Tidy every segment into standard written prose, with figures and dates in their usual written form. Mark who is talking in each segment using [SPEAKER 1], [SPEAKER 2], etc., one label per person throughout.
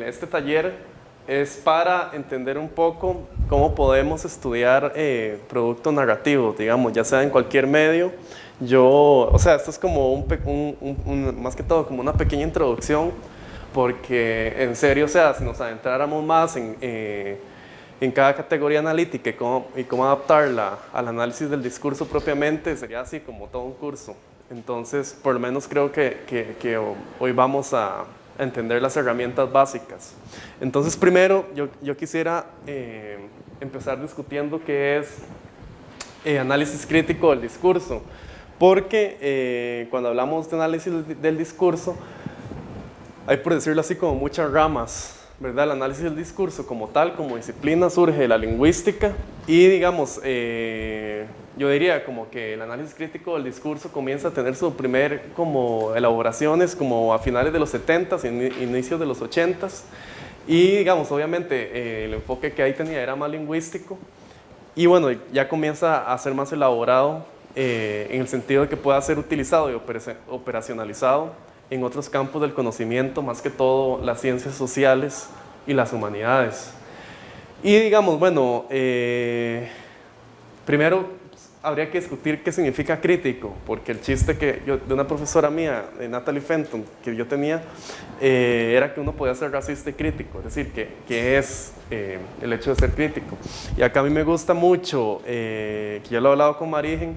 [SPEAKER 1] Este taller es para entender un poco cómo podemos estudiar productos narrativos, digamos, ya sea en cualquier medio. Esto es como más que todo como una pequeña introducción, porque en serio, si nos adentráramos más en cada categoría analítica y cómo adaptarla al análisis del discurso propiamente, sería así como todo un curso. Entonces, por lo menos creo que hoy vamos a entender las herramientas básicas. Entonces, primero, yo quisiera empezar discutiendo qué es análisis crítico del discurso, porque cuando hablamos de análisis del discurso, hay, por decirlo así, como muchas ramas, ¿verdad? El análisis del discurso como tal, como disciplina, surge de la lingüística y, digamos, yo diría como que el análisis crítico del discurso comienza a tener su primer como elaboraciones como a finales de los 70s, inicios de los 80s, y, digamos, obviamente el enfoque que ahí tenía era más lingüístico y, bueno, ya comienza a ser más elaborado en el sentido de que pueda ser utilizado y operacionalizado en otros campos del conocimiento, más que todo las ciencias sociales y las humanidades. Y digamos, bueno, primero habría que discutir qué significa crítico, porque el chiste de una profesora mía, Natalie Fenton, que yo tenía, era que uno podía ser racista y crítico, es decir, que es el hecho de ser crítico. Y acá a mí me gusta mucho, que ya lo he hablado con Marigen,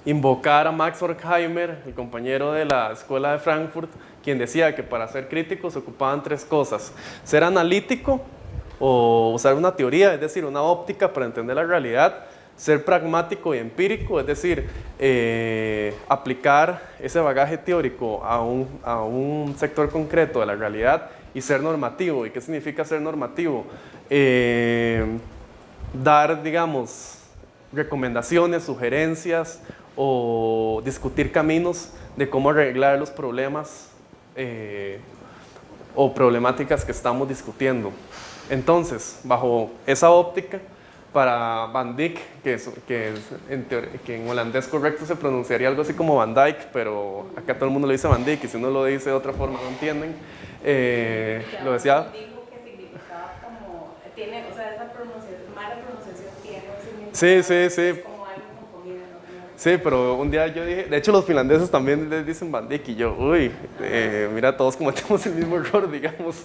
[SPEAKER 1] invocar a Max Horkheimer, el compañero de la Escuela de Frankfurt, quien decía que para ser crítico se ocupaban tres cosas: ser analítico o usar una teoría, es decir, una óptica para entender la realidad; ser pragmático y empírico, es decir, aplicar ese bagaje teórico a un sector concreto de la realidad; y ser normativo. ¿Y qué significa ser normativo? Dar, digamos, recomendaciones, sugerencias o discutir caminos de cómo arreglar los problemas o problemáticas que estamos discutiendo. Entonces, bajo esa óptica, para Van Dijk, que en holandés correcto se pronunciaría algo así como Van Dijk, pero acá todo el mundo lo dice Van Dijk, y si uno lo dice de otra forma no entienden. Lo decía.
[SPEAKER 2] Dijo que significaba como, tiene, o sea, esa mala pronunciación tiene un
[SPEAKER 1] Sí,
[SPEAKER 2] significado.
[SPEAKER 1] sí, sí.
[SPEAKER 2] Es como algo con comida, ¿no?
[SPEAKER 1] Sí, pero un día yo dije, de hecho los finlandeses también les dicen Van Dijk, y yo, mira, todos cometemos el mismo error, digamos.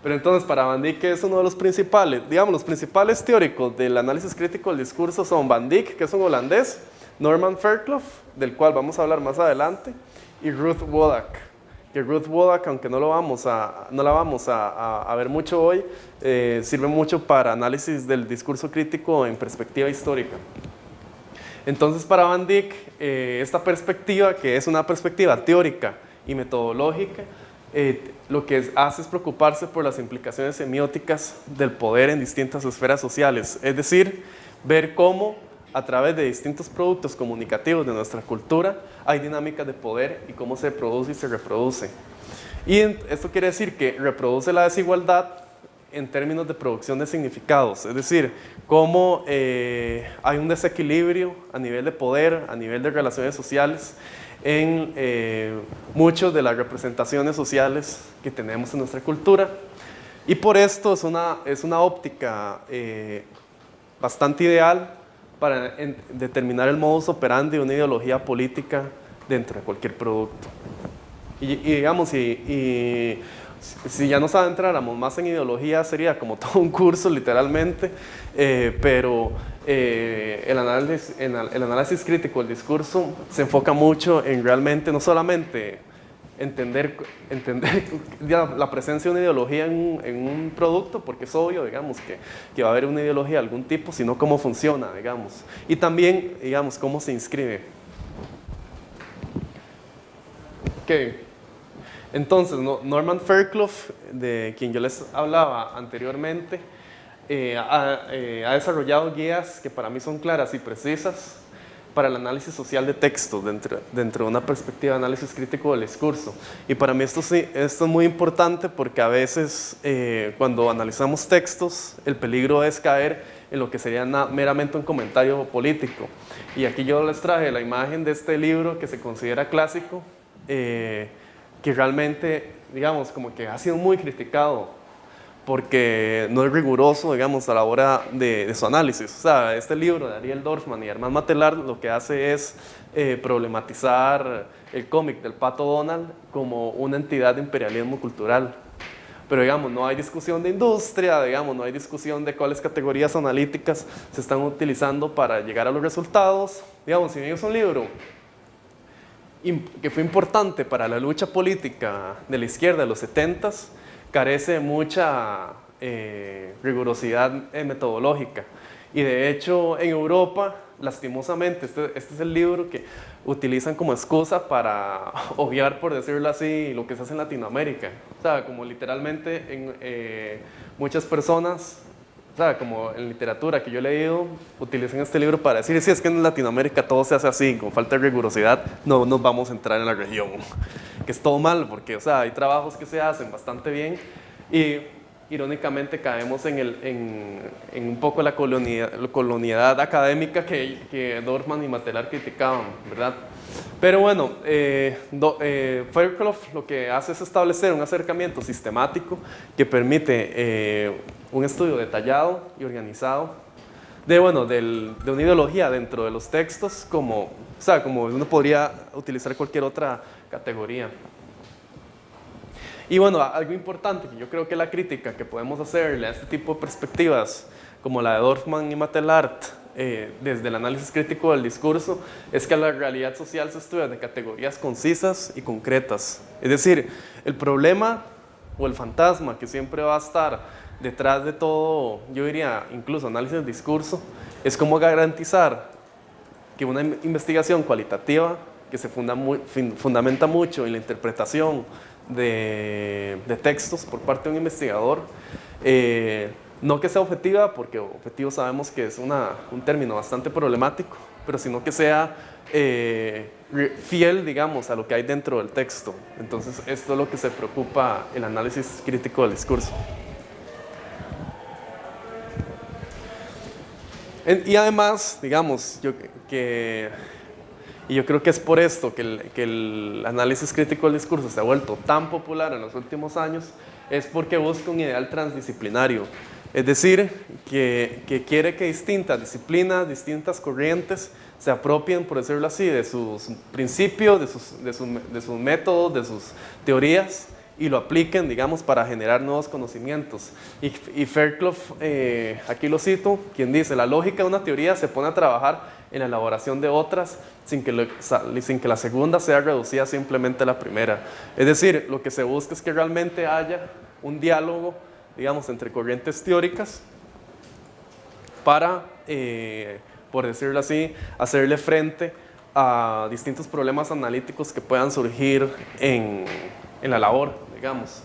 [SPEAKER 1] Pero entonces, para Van Dijk es uno de los principales, digamos, los principales teóricos del análisis crítico del discurso son Van Dijk, que es un holandés; Norman Fairclough, del cual vamos a hablar más adelante; y Ruth Wodak, que Ruth Wodak, aunque no la vamos a ver mucho hoy, sirve mucho para análisis del discurso crítico en perspectiva histórica. Entonces, para Van Dijk, esta perspectiva, que es una perspectiva teórica y metodológica, lo que hace es preocuparse por las implicaciones semióticas del poder en distintas esferas sociales, es decir, ver cómo a través de distintos productos comunicativos de nuestra cultura hay dinámicas de poder y cómo se produce y se reproduce. Y esto quiere decir que reproduce la desigualdad en términos de producción de significados, es decir, cómo hay un desequilibrio a nivel de poder, a nivel de relaciones sociales, en muchas de las representaciones sociales que tenemos en nuestra cultura. Y por esto es una óptica bastante ideal para determinar el modus operandi de una ideología política dentro de cualquier producto. Y digamos, si ya nos adentráramos más en ideología, sería como todo un curso, literalmente, pero el análisis crítico del discurso se enfoca mucho en realmente, no solamente entender la presencia de una ideología en un producto, porque es obvio, digamos, que va a haber una ideología de algún tipo, sino cómo funciona, digamos, y también, digamos, cómo se inscribe. Okay. Entonces, Norman Fairclough, de quien yo les hablaba anteriormente, ha desarrollado guías que para mí son claras y precisas para el análisis social de textos dentro de una perspectiva de análisis crítico del discurso. Y para mí esto es muy importante, porque a veces cuando analizamos textos, el peligro es caer en lo que sería meramente un comentario político. Y aquí yo les traje la imagen de este libro que se considera clásico, que realmente, digamos, como que ha sido muy criticado porque no es riguroso, digamos, a la hora de su análisis. O sea, este libro de Ariel Dorfman y Herman Matelar lo que hace es problematizar el cómic del Pato Donald como una entidad de imperialismo cultural. Pero, digamos, no hay discusión de industria, digamos, no hay discusión de cuáles categorías analíticas se están utilizando para llegar a los resultados. Digamos, si bien es un libro que fue importante para la lucha política de la izquierda de los 70s, carece de mucha rigurosidad metodológica. Y de hecho, en Europa, lastimosamente, este es el libro que utilizan como excusa para obviar, por decirlo así, lo que se hace en Latinoamérica. O sea, como literalmente muchas personas, o sea, como en literatura que yo he leído, utilizan este libro para decir, si es que en Latinoamérica todo se hace así, con falta de rigurosidad, no nos vamos a entrar en la región. Que es todo mal, porque, o sea, hay trabajos que se hacen bastante bien y irónicamente caemos en un poco la colonialidad académica que Dorfman y Matelar criticaban, ¿verdad? Pero bueno, Fairclough lo que hace es establecer un acercamiento sistemático que permite un estudio detallado y organizado de una ideología dentro de los textos, como uno podría utilizar cualquier otra categoría. Y bueno, algo importante que yo creo que la crítica que podemos hacerle a este tipo de perspectivas, como la de Dorfman y Matelar, desde el análisis crítico del discurso, es que la realidad social se estudia de categorías concisas y concretas. Es decir, el problema o el fantasma que siempre va a estar detrás de todo, yo diría, incluso análisis del discurso, es cómo garantizar que una investigación cualitativa que se fundamenta mucho en la interpretación de textos por parte de un investigador, no que sea objetiva, porque objetivo sabemos que es un término bastante problemático, pero sino que sea fiel, digamos, a lo que hay dentro del texto. Entonces, esto es lo que se preocupa el análisis crítico del discurso. Y además, digamos, yo creo que es por esto que el análisis crítico del discurso se ha vuelto tan popular en los últimos años, es porque busca un ideal transdisciplinario. Es decir, que quiere que distintas disciplinas, distintas corrientes se apropien, por decirlo así, de sus principios, de sus métodos, de sus teorías, y lo apliquen, digamos, para generar nuevos conocimientos. Y Fairclough, aquí lo cito, quien dice: la lógica de una teoría se pone a trabajar en la elaboración de otras sin que la segunda sea reducida simplemente a la primera. Es decir, lo que se busca es que realmente haya un diálogo, digamos, entre corrientes teóricas para, por decirlo así, hacerle frente a distintos problemas analíticos que puedan surgir en la labor, digamos.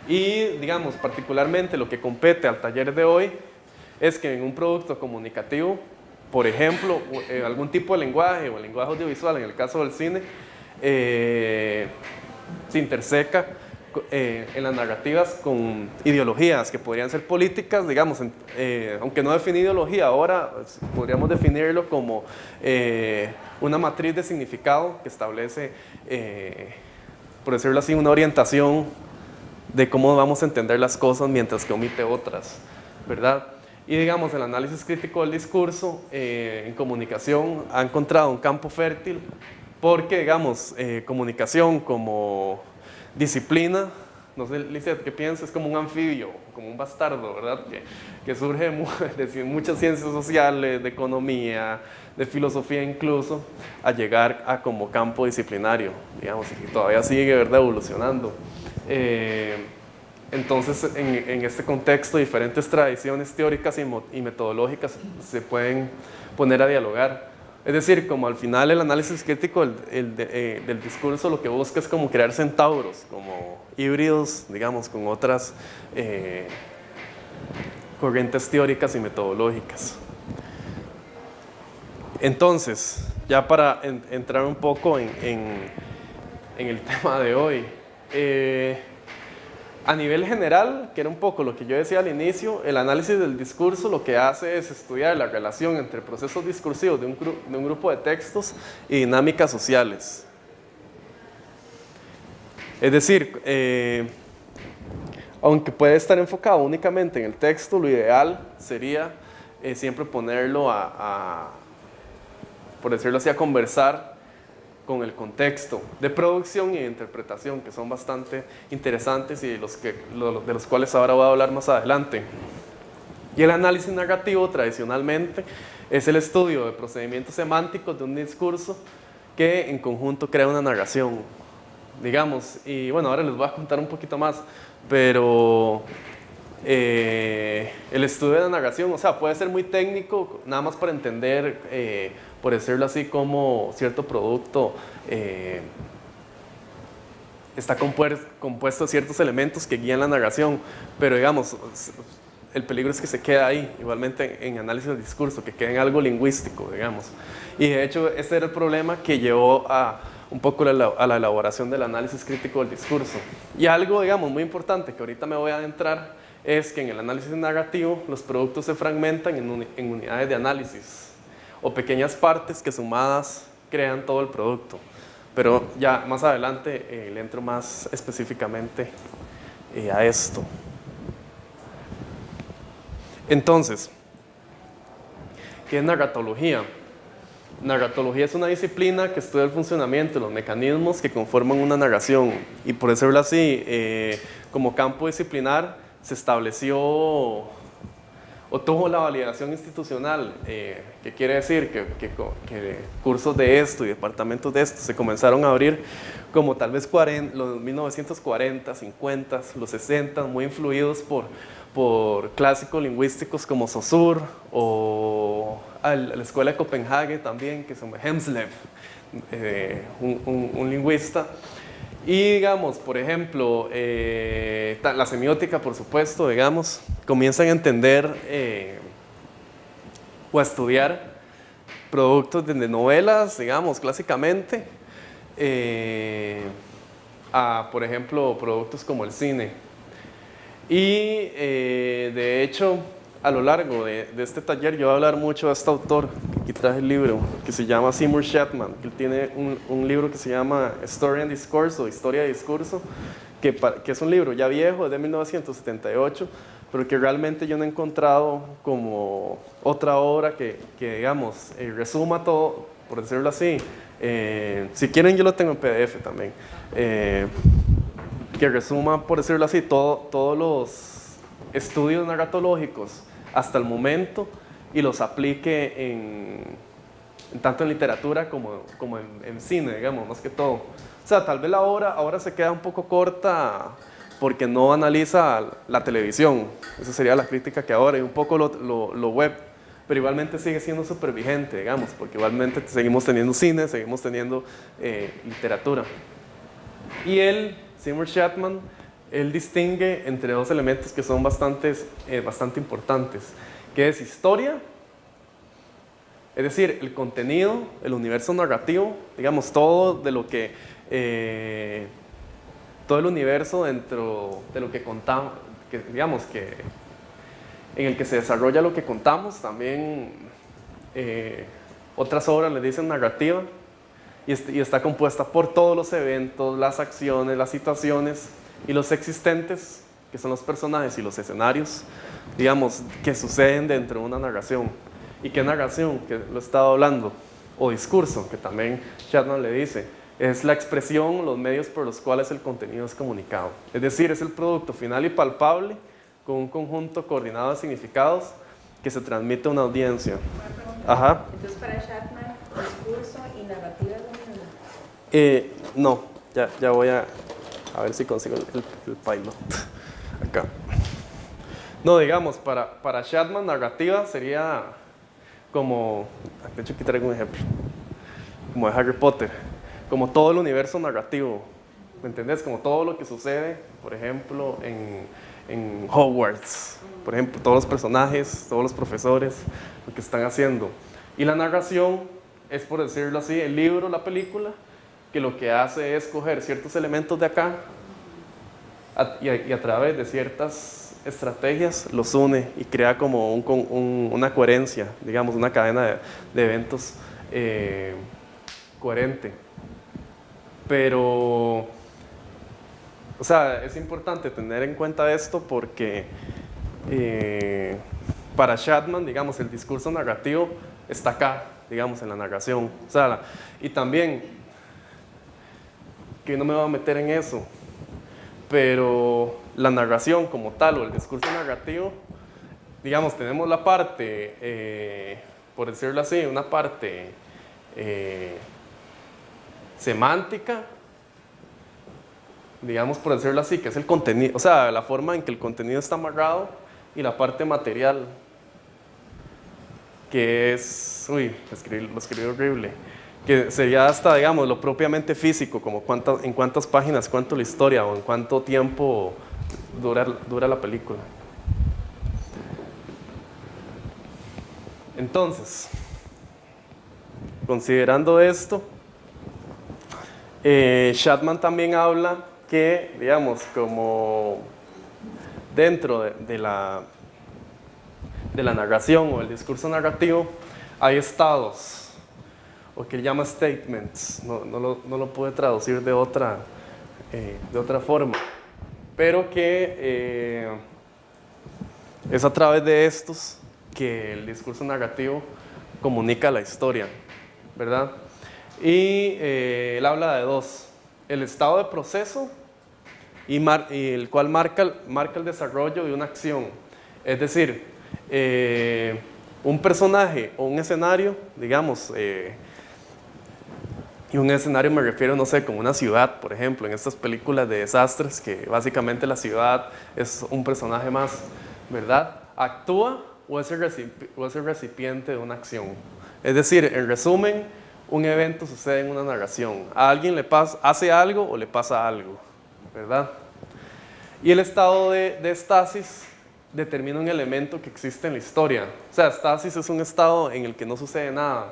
[SPEAKER 1] Y, digamos, particularmente lo que compete al taller de hoy es que en un producto comunicativo, por ejemplo, algún tipo de lenguaje o el lenguaje audiovisual, en el caso del cine, se interseca en las narrativas con ideologías que podrían ser políticas, digamos, aunque no define ideología ahora, podríamos definirlo como una matriz de significado que establece, por decirlo así, una orientación de cómo vamos a entender las cosas mientras que omite otras, ¿verdad? Y digamos, el análisis crítico del discurso en comunicación ha encontrado un campo fértil porque, digamos, comunicación como disciplina, no sé, Lizeth, ¿qué piensas? Es como un anfibio, como un bastardo, ¿verdad? Que surge de muchas ciencias sociales, de economía, de filosofía incluso, a llegar a como campo disciplinario, digamos, y todavía sigue, ¿verdad?, evolucionando. Entonces, en este contexto, diferentes tradiciones teóricas y metodológicas se pueden poner a dialogar. Es decir, como al final el análisis crítico del discurso lo que busca es como crear centauros, como híbridos, digamos, con otras corrientes teóricas y metodológicas. Entonces, ya para entrar un poco en el tema de hoy, a nivel general, que era un poco lo que yo decía al inicio, el análisis del discurso lo que hace es estudiar la relación entre procesos discursivos de un grupo de textos y dinámicas sociales. Es decir, aunque puede estar enfocado únicamente en el texto, lo ideal sería siempre ponerlo por decirlo así, a conversar con el contexto de producción y de interpretación, que son bastante interesantes y de los cuales ahora voy a hablar más adelante. Y el análisis narrativo, tradicionalmente, es el estudio de procedimientos semánticos de un discurso que en conjunto crea una narración, digamos. Y bueno, ahora les voy a contar un poquito más, pero el estudio de la narración, o sea, puede ser muy técnico, nada más para entender, por decirlo así, cómo cierto producto está compuesto de ciertos elementos que guían la narración, pero digamos, el peligro es que se queda ahí, igualmente en análisis del discurso, que quede en algo lingüístico, digamos. Y de hecho, este era el problema que llevó a un poco a la elaboración del análisis crítico del discurso. Y algo, digamos, muy importante que ahorita me voy a adentrar es que en el análisis narrativo los productos se fragmentan en unidades de análisis o pequeñas partes que sumadas crean todo el producto. Pero ya más adelante le entro más específicamente a esto. Entonces, ¿qué es narratología? Narratología es una disciplina que estudia el funcionamiento, los mecanismos que conforman una narración. Y por decirlo así, como campo disciplinar se estableció o tuvo la validación institucional, que quiere decir que cursos de esto y departamentos de esto se comenzaron a abrir como tal vez los 1940, 50, los 60, muy influidos por clásicos lingüísticos como Saussure o la escuela de Copenhague también, que es Hemslev, un lingüista. Y digamos, por ejemplo, la semiótica, por supuesto, digamos, comienzan a entender o a estudiar productos desde novelas, digamos, clásicamente, a, por ejemplo, productos como el cine. Y de hecho, a lo largo de este taller yo voy a hablar mucho de este autor, aquí traje el libro, que se llama Seymour Shetman, que él tiene un libro que se llama Story and Discourse, o Historia de Discurso, que es un libro ya viejo, es de 1978, pero que realmente yo no he encontrado como otra obra que digamos, resuma todo, por decirlo así. Si quieren yo lo tengo en PDF también. Que resuma, por decirlo así, todos los estudios narratológicos hasta el momento y los aplique tanto en literatura como en cine, digamos, más que todo. O sea, tal vez la obra ahora se queda un poco corta porque no analiza la televisión. Esa sería la crítica que ahora, y un poco lo web, pero igualmente sigue siendo súper vigente, digamos, porque igualmente seguimos teniendo cine, seguimos teniendo literatura. Y Seymour Shetman, él distingue entre dos elementos que son bastante importantes, que es historia, es decir, el contenido, el universo narrativo, digamos, todo el universo dentro de lo que contamos, digamos, en el que se desarrolla lo que contamos, también otras obras le dicen narrativa, y está compuesta por todos los eventos, las acciones, las situaciones y los existentes, que son los personajes y los escenarios, digamos, que suceden dentro de una narración. ¿Y qué narración? Que lo he estado hablando, o discurso, que también Shetman le dice, es la expresión, los medios por los cuales el contenido es comunicado. Es decir, es el producto final y palpable con un conjunto coordinado de significados que se transmite a una audiencia. Ajá.
[SPEAKER 2] Entonces, para Shetman, discurso y narrativa es lo mismo.
[SPEAKER 1] No, ya voy a ver si consigo el pilot. Acá. No, digamos, para Shetman, narrativa sería como, de hecho aquí traigo un ejemplo, como de Harry Potter, como todo el universo narrativo, ¿me entendés? Como todo lo que sucede, por ejemplo, en Hogwarts, por ejemplo, todos los personajes, todos los profesores, lo que están haciendo. Y la narración es, por decirlo así, el libro, la película, que lo que hace es coger ciertos elementos de acá y a través de ciertas estrategias los une y crea como una coherencia, digamos, una cadena de eventos coherente. Pero O sea, es importante tener en cuenta esto porque para Chapman, digamos, el discurso narrativo está acá, digamos, en la narración. O sea, y también, que no me voy a meter en eso, pero la narración como tal o el discurso narrativo, digamos, tenemos la parte, por decirlo así, una parte semántica, digamos, por decirlo así, que es el contenido, o sea, la forma en que el contenido está amarrado, y la parte material, que es, uy, lo escribí horrible, que sería hasta, digamos, lo propiamente físico, como en cuántas páginas cuento la historia o en cuánto tiempo dura la película. Entonces, considerando esto, Chapman también habla que, digamos, como dentro de la narración o el discurso narrativo hay estados, o que él llama statements, no lo puede traducir de otra forma, pero que es a través de estos que el discurso narrativo comunica la historia, ¿verdad? Y él habla de dos: el estado de proceso y el cual marca el desarrollo de una acción. Es decir, un personaje o un escenario, digamos, y un escenario me refiero, no sé, como una ciudad, por ejemplo, en estas películas de desastres, que básicamente la ciudad es un personaje más, ¿verdad? Actúa o es el recipiente de una acción. Es decir, en resumen, un evento sucede en una narración. A alguien hace algo o le pasa algo, ¿verdad? Y el estado de estasis determina un elemento que existe en la historia. O sea, estasis es un estado en el que no sucede nada.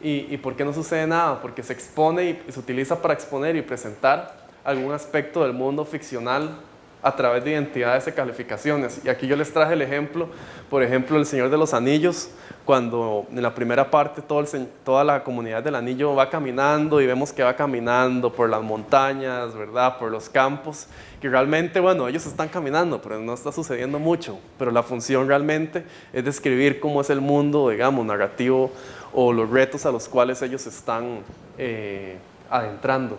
[SPEAKER 1] ¿Y por qué no sucede nada? Porque se expone y se utiliza para exponer y presentar algún aspecto del mundo ficcional a través de identidades y calificaciones. Y aquí yo les traje el ejemplo, por ejemplo, El Señor de los Anillos, cuando en la primera parte toda la comunidad del anillo va caminando y vemos que va caminando por las montañas, ¿verdad? Por los campos, que realmente, bueno, ellos están caminando, pero no está sucediendo mucho. Pero la función realmente es describir cómo es el mundo, digamos, narrativo, o los retos a los cuales ellos están adentrando.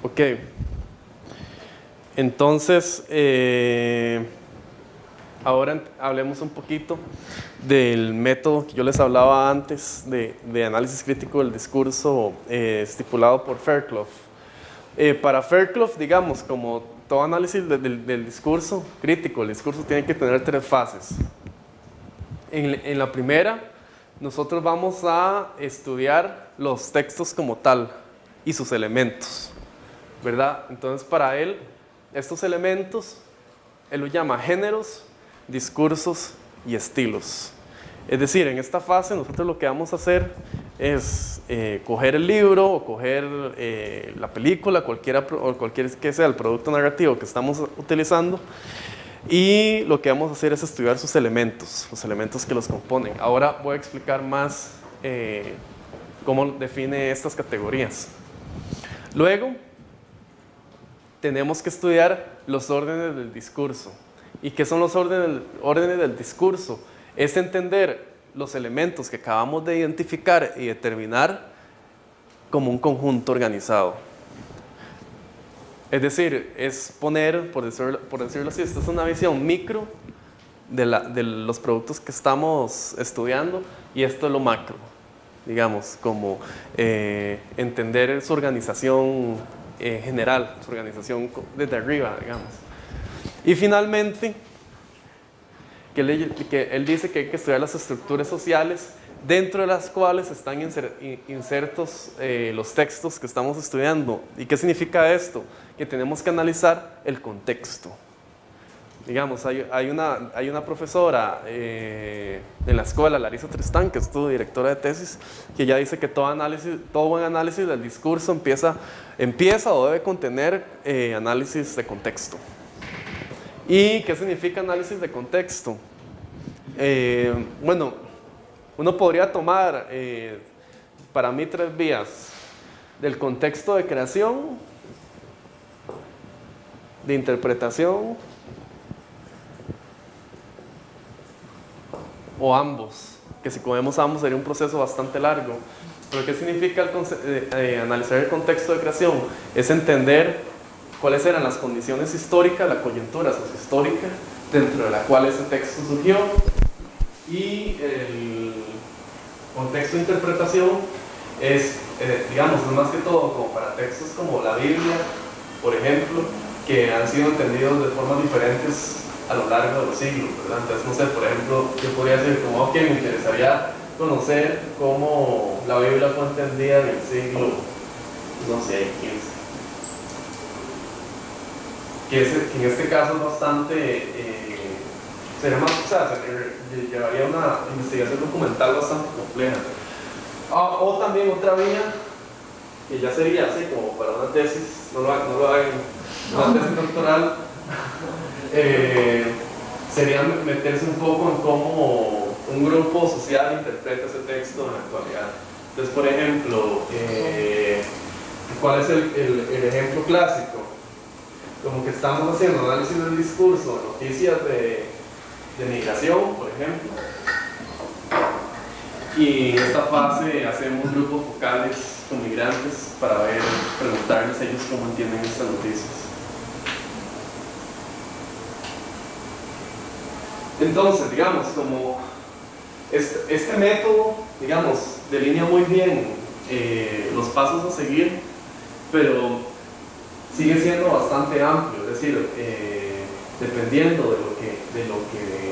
[SPEAKER 1] Ok, entonces ahora hablemos un poquito del método que yo les hablaba antes de análisis crítico del discurso estipulado por Fairclough. Para Fairclough, digamos, como todo análisis del discurso crítico, el discurso tiene que tener tres fases. En la primera, nosotros vamos a estudiar los textos como tal y sus elementos, ¿verdad? Entonces, para él, estos elementos, él los llama géneros, discursos y estilos. Es decir, en esta fase nosotros lo que vamos a hacer es coger el libro o coger la película, cualquier que sea el producto narrativo que estamos utilizando, y lo que vamos a hacer es estudiar sus elementos, los elementos que los componen. Ahora voy a explicar más cómo define estas categorías. Luego, tenemos que estudiar los órdenes del discurso. ¿Y qué son los órdenes del discurso? Es entender los elementos que acabamos de identificar y determinar como un conjunto organizado. Es decir, es poner, por decirlo así, esta es una visión micro de los productos que estamos estudiando, y esto es lo macro, digamos, como entender su organización general, su organización desde arriba, digamos. Y finalmente, que él dice que hay que estudiar las estructuras sociales dentro de las cuales están insertos los textos que estamos estudiando. ¿Y qué significa esto? Que tenemos que analizar el contexto. Digamos, hay una profesora en la escuela, Larissa Tristán, que es tu directora de tesis, que ya dice que todo buen análisis del discurso empieza o debe contener análisis de contexto. ¿Y qué significa análisis de contexto? Bueno, uno podría tomar para mí, tres vías: del contexto de creación, de interpretación, o ambos, que si comemos ambos sería un proceso bastante largo. Pero ¿qué significa analizar el contexto de creación? Es entender cuáles eran las condiciones históricas, la coyuntura sociohistórica dentro de la cual ese texto surgió, y el contexto de interpretación es, digamos, no más que todo como para textos como la Biblia, por ejemplo, que han sido entendidos de formas diferentes a lo largo de los siglos, ¿verdad? Entonces, no sé, por ejemplo, yo podría decir como, ok, me interesaría conocer cómo la Biblia fue entendida en el siglo, no sé, XV. Que en este caso es bastante, sería más, o sea, llevaría una investigación documental bastante compleja. O también otra vía, que ya sería así como para una tesis, no lo hagan, una tesis doctoral, sería meterse un poco en cómo un grupo social interpreta ese texto en la actualidad. Entonces, por ejemplo, ¿cuál es el ejemplo clásico? Como que estamos haciendo análisis del discurso, noticias de migración, por ejemplo, y en esta fase hacemos grupos focales con migrantes para preguntarles a ellos cómo entienden estas noticias. Entonces, digamos, como este método, digamos, delinea muy bien los pasos a seguir, pero sigue siendo bastante amplio, es decir, dependiendo de lo que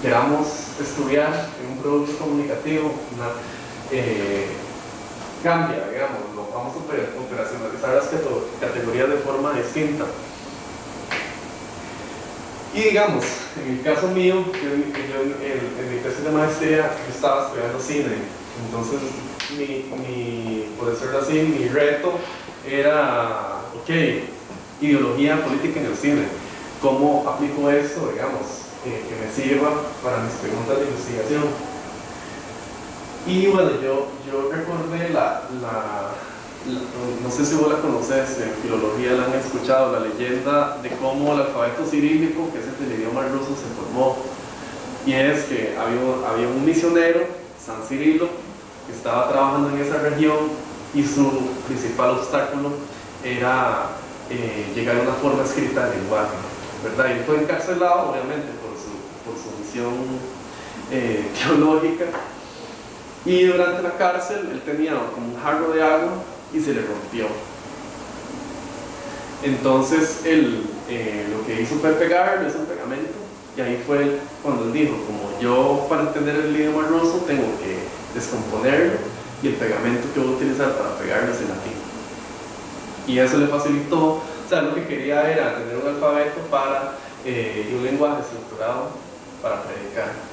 [SPEAKER 1] queramos estudiar en un producto comunicativo, cambia, digamos, vamos a operacionalizar las categorías de forma distinta. Y digamos, en el caso mío, en mi tesis de maestría, yo estaba estudiando cine, entonces por decirlo así, mi reto era, ok, ideología política en el cine, ¿cómo aplico esto, digamos, que me sirva para mis preguntas de investigación? Y bueno, yo recordé no sé si vos la conoces, en filología la han escuchado, la leyenda de cómo el alfabeto cirílico, que es el idioma ruso, se formó. Y es que había un misionero, San Cirilo, que estaba trabajando en esa región, y su principal obstáculo era llegar a una forma escrita del lenguaje, ¿verdad? Y fue encarcelado, obviamente, por su misión teológica. Y durante la cárcel él tenía como un jarro de agua y se le rompió. Entonces él lo que hizo fue pegarlo, hizo un pegamento, y ahí fue cuando él dijo, como yo para entender el idioma ruso tengo que descomponerlo, y el pegamento que voy a utilizar para pegarlo es el latín. Y eso le facilitó, o sea, lo que quería era tener un alfabeto y un lenguaje estructurado para predicar.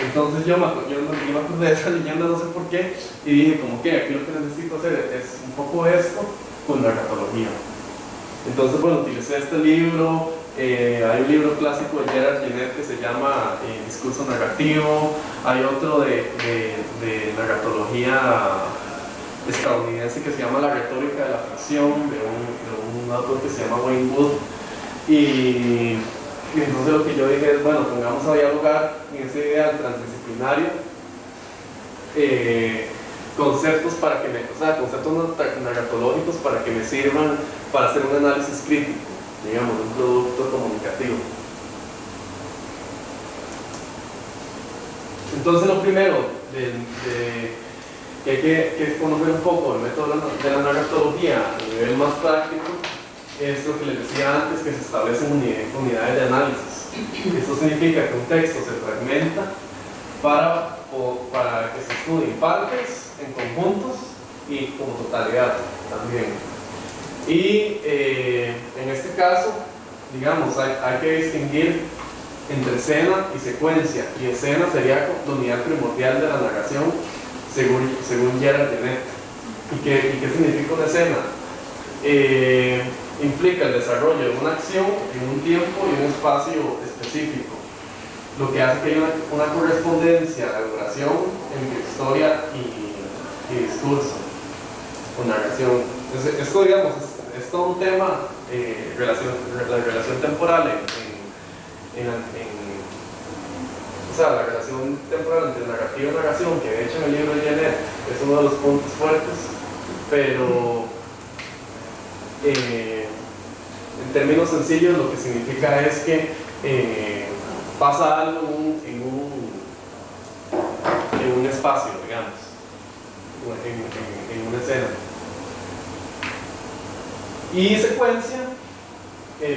[SPEAKER 1] Entonces yo me acordé de esa leyenda, no sé por qué, y dije como que aquí lo que necesito hacer es un poco esto con narratología. Entonces, bueno, utilicé este libro, hay un libro clásico de Gerard Ginet que se llama Discurso Narrativo, hay otro de narratología estadounidense que se llama La Retórica de la Ficción, de un autor que se llama Wayne Wood. Y entonces lo que yo dije es, bueno, pongamos a dialogar en ese ideal transdisciplinario conceptos conceptos narratológicos para que me sirvan para hacer un análisis crítico, digamos, de un producto comunicativo. Entonces lo primero que hay que conocer un poco el método de la narratología a nivel más práctico es lo que les decía antes, que se establecen unidades de análisis. Esto significa que un texto se fragmenta para que se estudien partes, en conjuntos y como totalidad también. Y en este caso, digamos, hay que distinguir entre escena y secuencia, y escena sería la unidad primordial de la narración según Gerard Ginet. ¿Y qué significa una escena? Implica el desarrollo de una acción en un tiempo y un espacio específico, lo que hace que haya una correspondencia a la duración entre historia y discurso o narración. Entonces, esto, digamos, es todo un tema, la relación temporal o sea, la relación temporal entre narrativa y narración, que de hecho en el libro de Janet es uno de los puntos fuertes, pero en términos sencillos lo que significa es que pasa algo en un espacio, digamos, en una escena. Y secuencia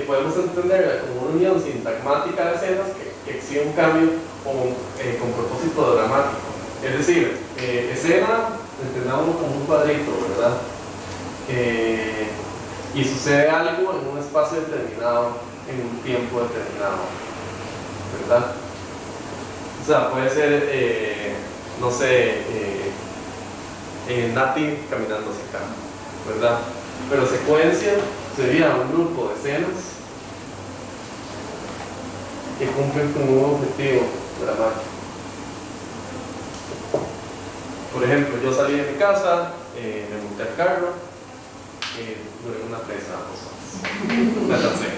[SPEAKER 1] podemos entenderla como una unión sintagmática de escenas que exige un cambio con propósito dramático. Es decir, escena, entendámoslo como un cuadrito, ¿verdad? Y sucede algo en un espacio determinado, en un tiempo determinado, ¿verdad? O sea, puede ser, no sé, Nati caminando hacia acá, ¿verdad? Pero secuencia sería un grupo de escenas que cumplen con un objetivo dramático. Por ejemplo, yo salí de mi casa, me monté al carro, duré una presa 2 horas, me lancé,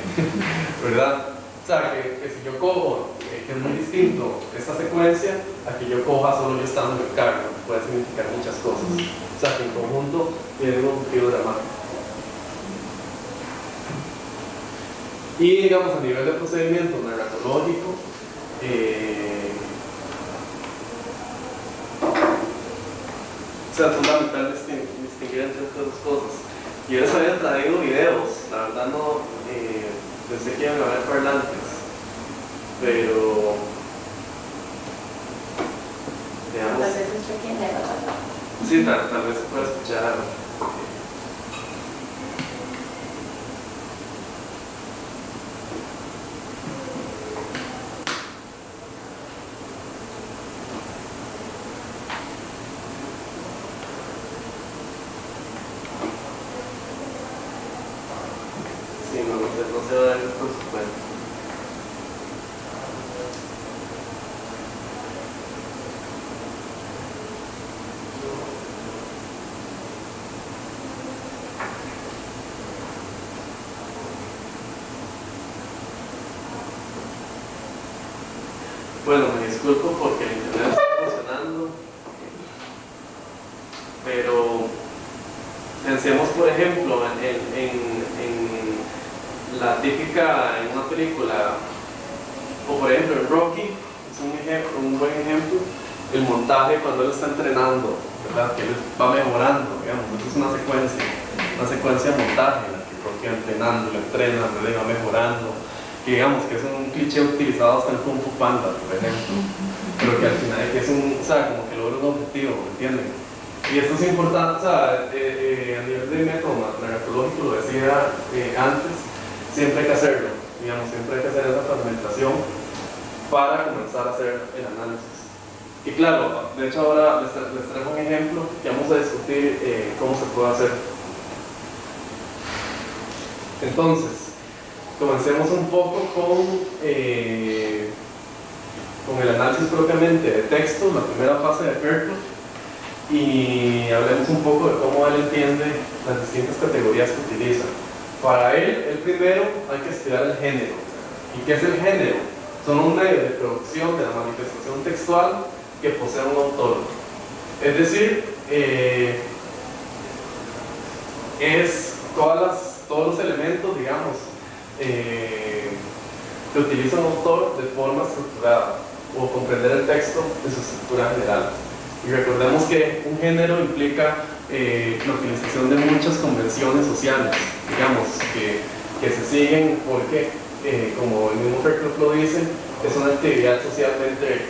[SPEAKER 1] ¿verdad? O sea, que si yo cojo, que es muy distinto esta secuencia a que yo coja solo yo estando en el carro, puede significar muchas cosas. O sea, que en conjunto tiene un objetivo dramático. Y digamos, a nivel de procedimiento narratológico, o sea, es fundamental distinguir entre estas dos cosas. Yo les había traído videos, la verdad no pensé que iban a haber parlantes, pero veamos.
[SPEAKER 2] Tal vez es pequeña, ¿verdad?
[SPEAKER 1] Sí, tal vez se pueda escuchar. Sí, no se va a dar por supuesto. Bueno, me disculpo porque el internet está funcionando, pero pensemos por ejemplo en la típica, en una película, o por ejemplo en Rocky, es un buen ejemplo, el montaje cuando él está entrenando, ¿verdad? Que él va mejorando, digamos, eso es una secuencia de montaje en la que Rocky va entrenando, lo entrena, ¿verdad? Va mejorando. Que digamos que es un cliché utilizado hasta en Kung Fu Panda, por ejemplo, pero que al final que es o sea, como que logra un objetivo, ¿entienden? Y esto es importante, o sea, a nivel de método narratológico, lo decía antes, siempre hay que hacerlo, digamos, siempre hay que hacer esa fragmentación para comenzar a hacer el análisis. Y claro, de hecho ahora les traigo un ejemplo que vamos a discutir cómo se puede hacer. Entonces, comencemos un poco con el análisis propiamente de texto, la primera fase de Kerckhoff, y hablemos un poco de cómo él entiende las distintas categorías que utiliza. Para él primero hay que estudiar el género. ¿Y qué es el género? Son un medio de producción de la manifestación textual que posee un autor. Es decir, es todos los elementos, digamos, que utiliza un autor de forma estructurada o comprender el texto en su estructura general. Y recordemos que un género implica la utilización de muchas convenciones sociales, digamos, que se siguen porque, como el mismo Kerckhoff lo dice, es una actividad socialmente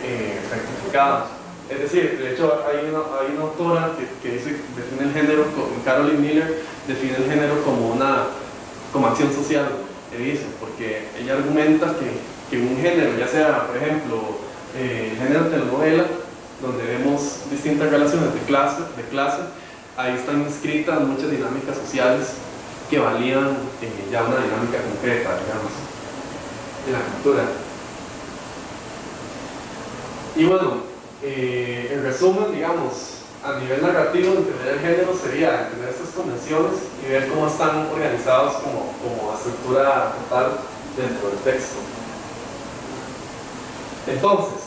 [SPEAKER 1] rectificada. Es decir, de hecho hay una autora que define el género, Carolyn Miller, define el género como acción social. Dice, porque ella argumenta que un género, ya sea, por ejemplo, el género de telenovela, donde vemos distintas relaciones de clase, ahí están inscritas muchas dinámicas sociales que validan ya una dinámica concreta, digamos, de la cultura. Y bueno, en resumen, digamos, a nivel narrativo, entender el género sería entender estas convenciones y ver cómo están organizados como estructura total dentro del texto. Entonces,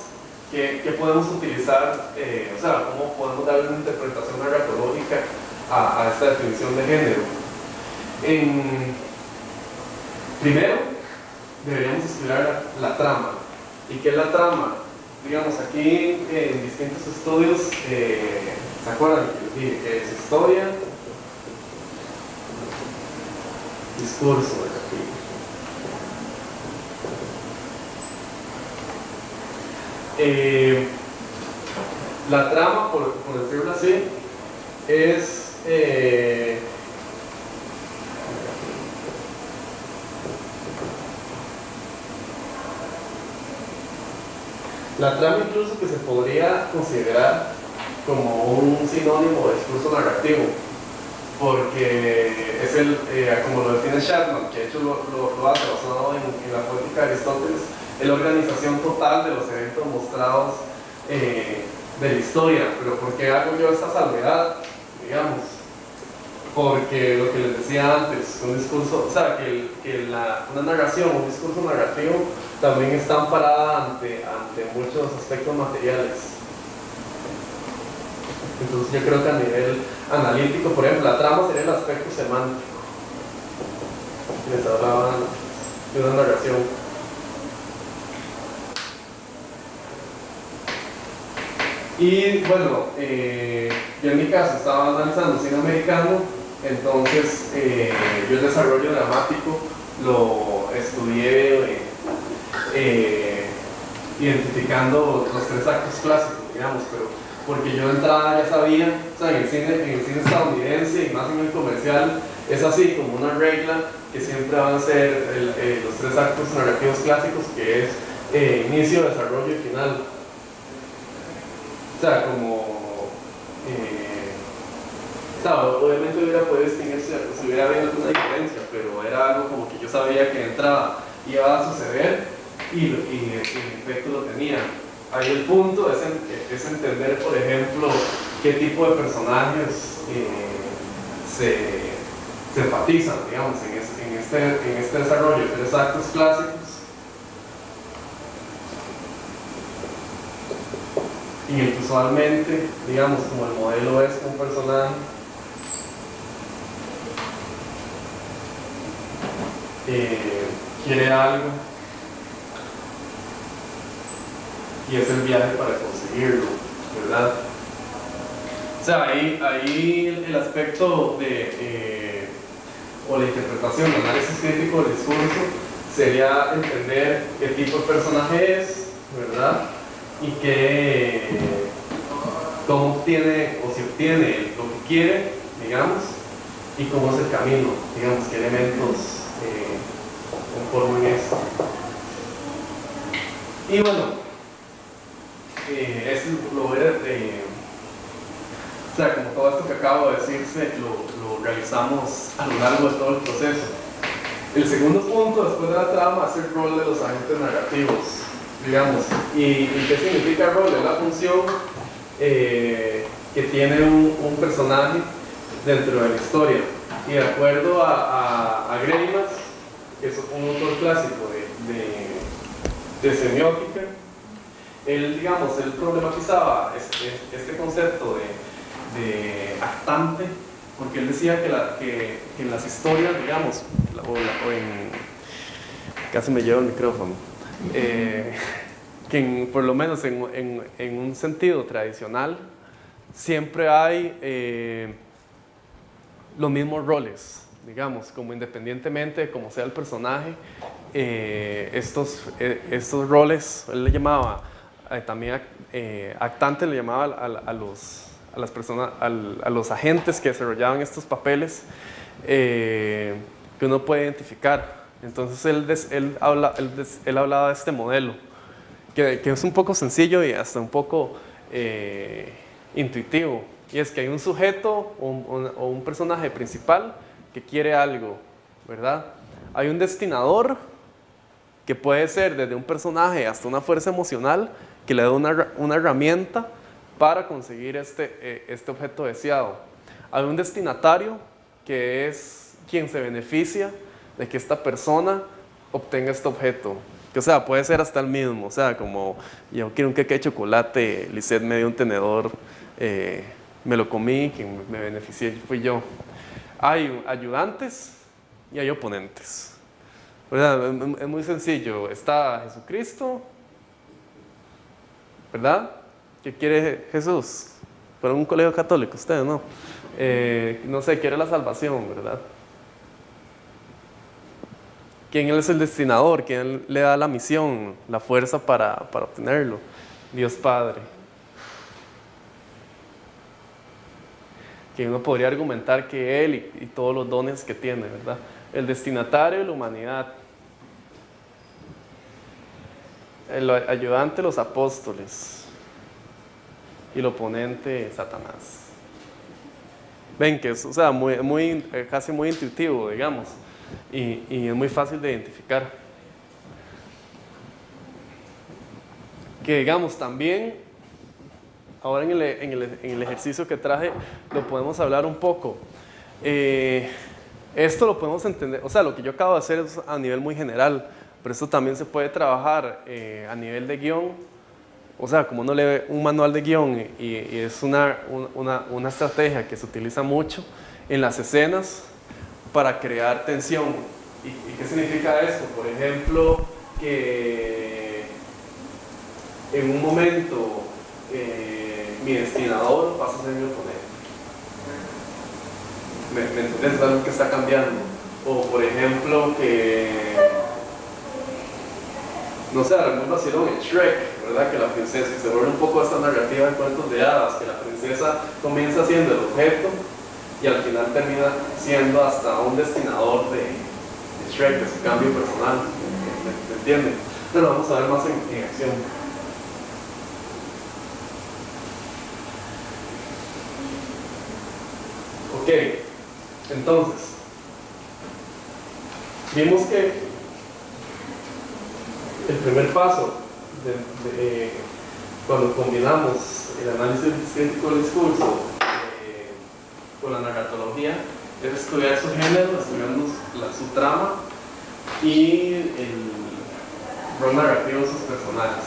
[SPEAKER 1] ¿qué podemos utilizar? O sea, ¿cómo podemos darle una interpretación narratológica a esta definición de género? Primero, deberíamos estudiar la trama. ¿Y qué es la trama? Digamos, aquí en distintos estudios, ¿se acuerdan? Que les dije que es historia, discurso, la trama, por decirlo así, es la trama incluso que se podría considerar como un sinónimo de discurso narrativo, porque es como lo define Chapman, que de hecho lo hace basado en la poética de Aristóteles, es la organización total de los eventos mostrados de la historia. Pero ¿por qué hago yo esta salvedad? Digamos, porque lo que les decía antes, un discurso, o sea, una narración, un discurso narrativo también está amparada ante muchos aspectos materiales. Entonces yo creo que a nivel analítico, por ejemplo, la trama sería el aspecto semántico. Les hablaba de una narración. Y bueno, yo en mi caso estaba analizando cine americano, entonces yo el desarrollo dramático lo estudié identificando los 3 actos clásicos, digamos, pero porque yo de entrada ya sabía, o sea, en el cine estadounidense y más en el comercial, es así como una regla que siempre van a ser los 3 actos narrativos clásicos, que es inicio, desarrollo y final. O sea, obviamente hubiera podido distinguirse si hubiera habido alguna diferencia, pero era algo como que yo sabía que de entrada iba a suceder y en efecto lo tenía. Ahí el punto es entender, por ejemplo, qué tipo de personajes se enfatizan, digamos, en este desarrollo de 3 actos clásicos. Y el que usualmente, digamos, como el modelo es un personaje quiere algo y es el viaje para conseguirlo, ¿verdad? O sea, ahí el aspecto o la interpretación, el análisis crítico del discurso sería entender qué tipo de personaje es, ¿verdad? Y cómo obtiene o si obtiene lo que quiere, digamos, y cómo es el camino, digamos, qué elementos conforman esto. Y bueno, eso o sea, como todo esto que acabo de decirse, lo realizamos a lo largo de todo el proceso. El segundo punto, después de la trama, es el rol de los agentes narrativos, digamos. ¿Y qué significa el rol? Es la función que tiene un personaje dentro de la historia. Y de acuerdo a Greimas, que es un autor clásico de semiótica, él problematizaba este concepto de actante, porque él decía que en las historias, digamos, casi me llevo el micrófono, que por lo menos en un sentido tradicional siempre hay los mismos roles, digamos, como independientemente de cómo sea el personaje, estos roles, él le llamaba también actante, le llamaba a las personas, a los agentes que desarrollaban estos papeles que uno puede identificar. Entonces él hablaba de este modelo, que es un poco sencillo y hasta un poco intuitivo, y es que hay un sujeto o un personaje principal que quiere algo, ¿verdad? Hay un destinador, que puede ser desde un personaje hasta una fuerza emocional, que le da una herramienta para conseguir este objeto deseado. Hay un destinatario que es quien se beneficia de que esta persona obtenga este objeto. Que, o sea, puede ser hasta el mismo, o sea, como yo quiero un queque de chocolate, Lisette me dio un tenedor, me lo comí, quien me beneficié fui yo. Hay ayudantes y hay oponentes. ¿Verdad? Es muy sencillo. Está Jesucristo, ¿verdad? ¿Qué quiere Jesús? Para un colegio católico, ustedes no. No sé, quiere la salvación, ¿verdad? ¿Quién es el destinador? ¿Quién le da la misión, la fuerza para obtenerlo? Dios Padre. Que uno podría argumentar que Él y todos los dones que tiene, ¿verdad? El destinatario, la humanidad. El ayudante, los apóstoles. Y el oponente, Satanás. Ven que es, o sea, casi muy intuitivo, digamos. Y es muy fácil de identificar. Que digamos también, ahora en el ejercicio que traje, lo podemos hablar un poco. Esto lo podemos entender, o sea, lo que yo acabo de hacer es a nivel muy general, pero esto también se puede trabajar a nivel de guión. O sea, como uno lee un manual de guión y es una estrategia que se utiliza mucho en las escenas para crear tensión. ¿Y qué significa esto? Por ejemplo, que en un momento mi destinador pasa a ser mi oponente. ¿Me entiendes? Es algo que está cambiando. O por ejemplo, que no sé, algún vacilón en Shrek, ¿verdad? Que la princesa, que se vuelve un poco esta narrativa de cuentos de hadas, que la princesa comienza siendo el objeto y al final termina siendo hasta un destinador de Shrek, de su cambio personal, ¿me entienden? Pero vamos a ver más en acción. Ok, entonces, vimos que el primer paso cuando combinamos el análisis crítico del discurso con la narratología es estudiar su género, estudiando su trama y el rol narrativo de sus personajes.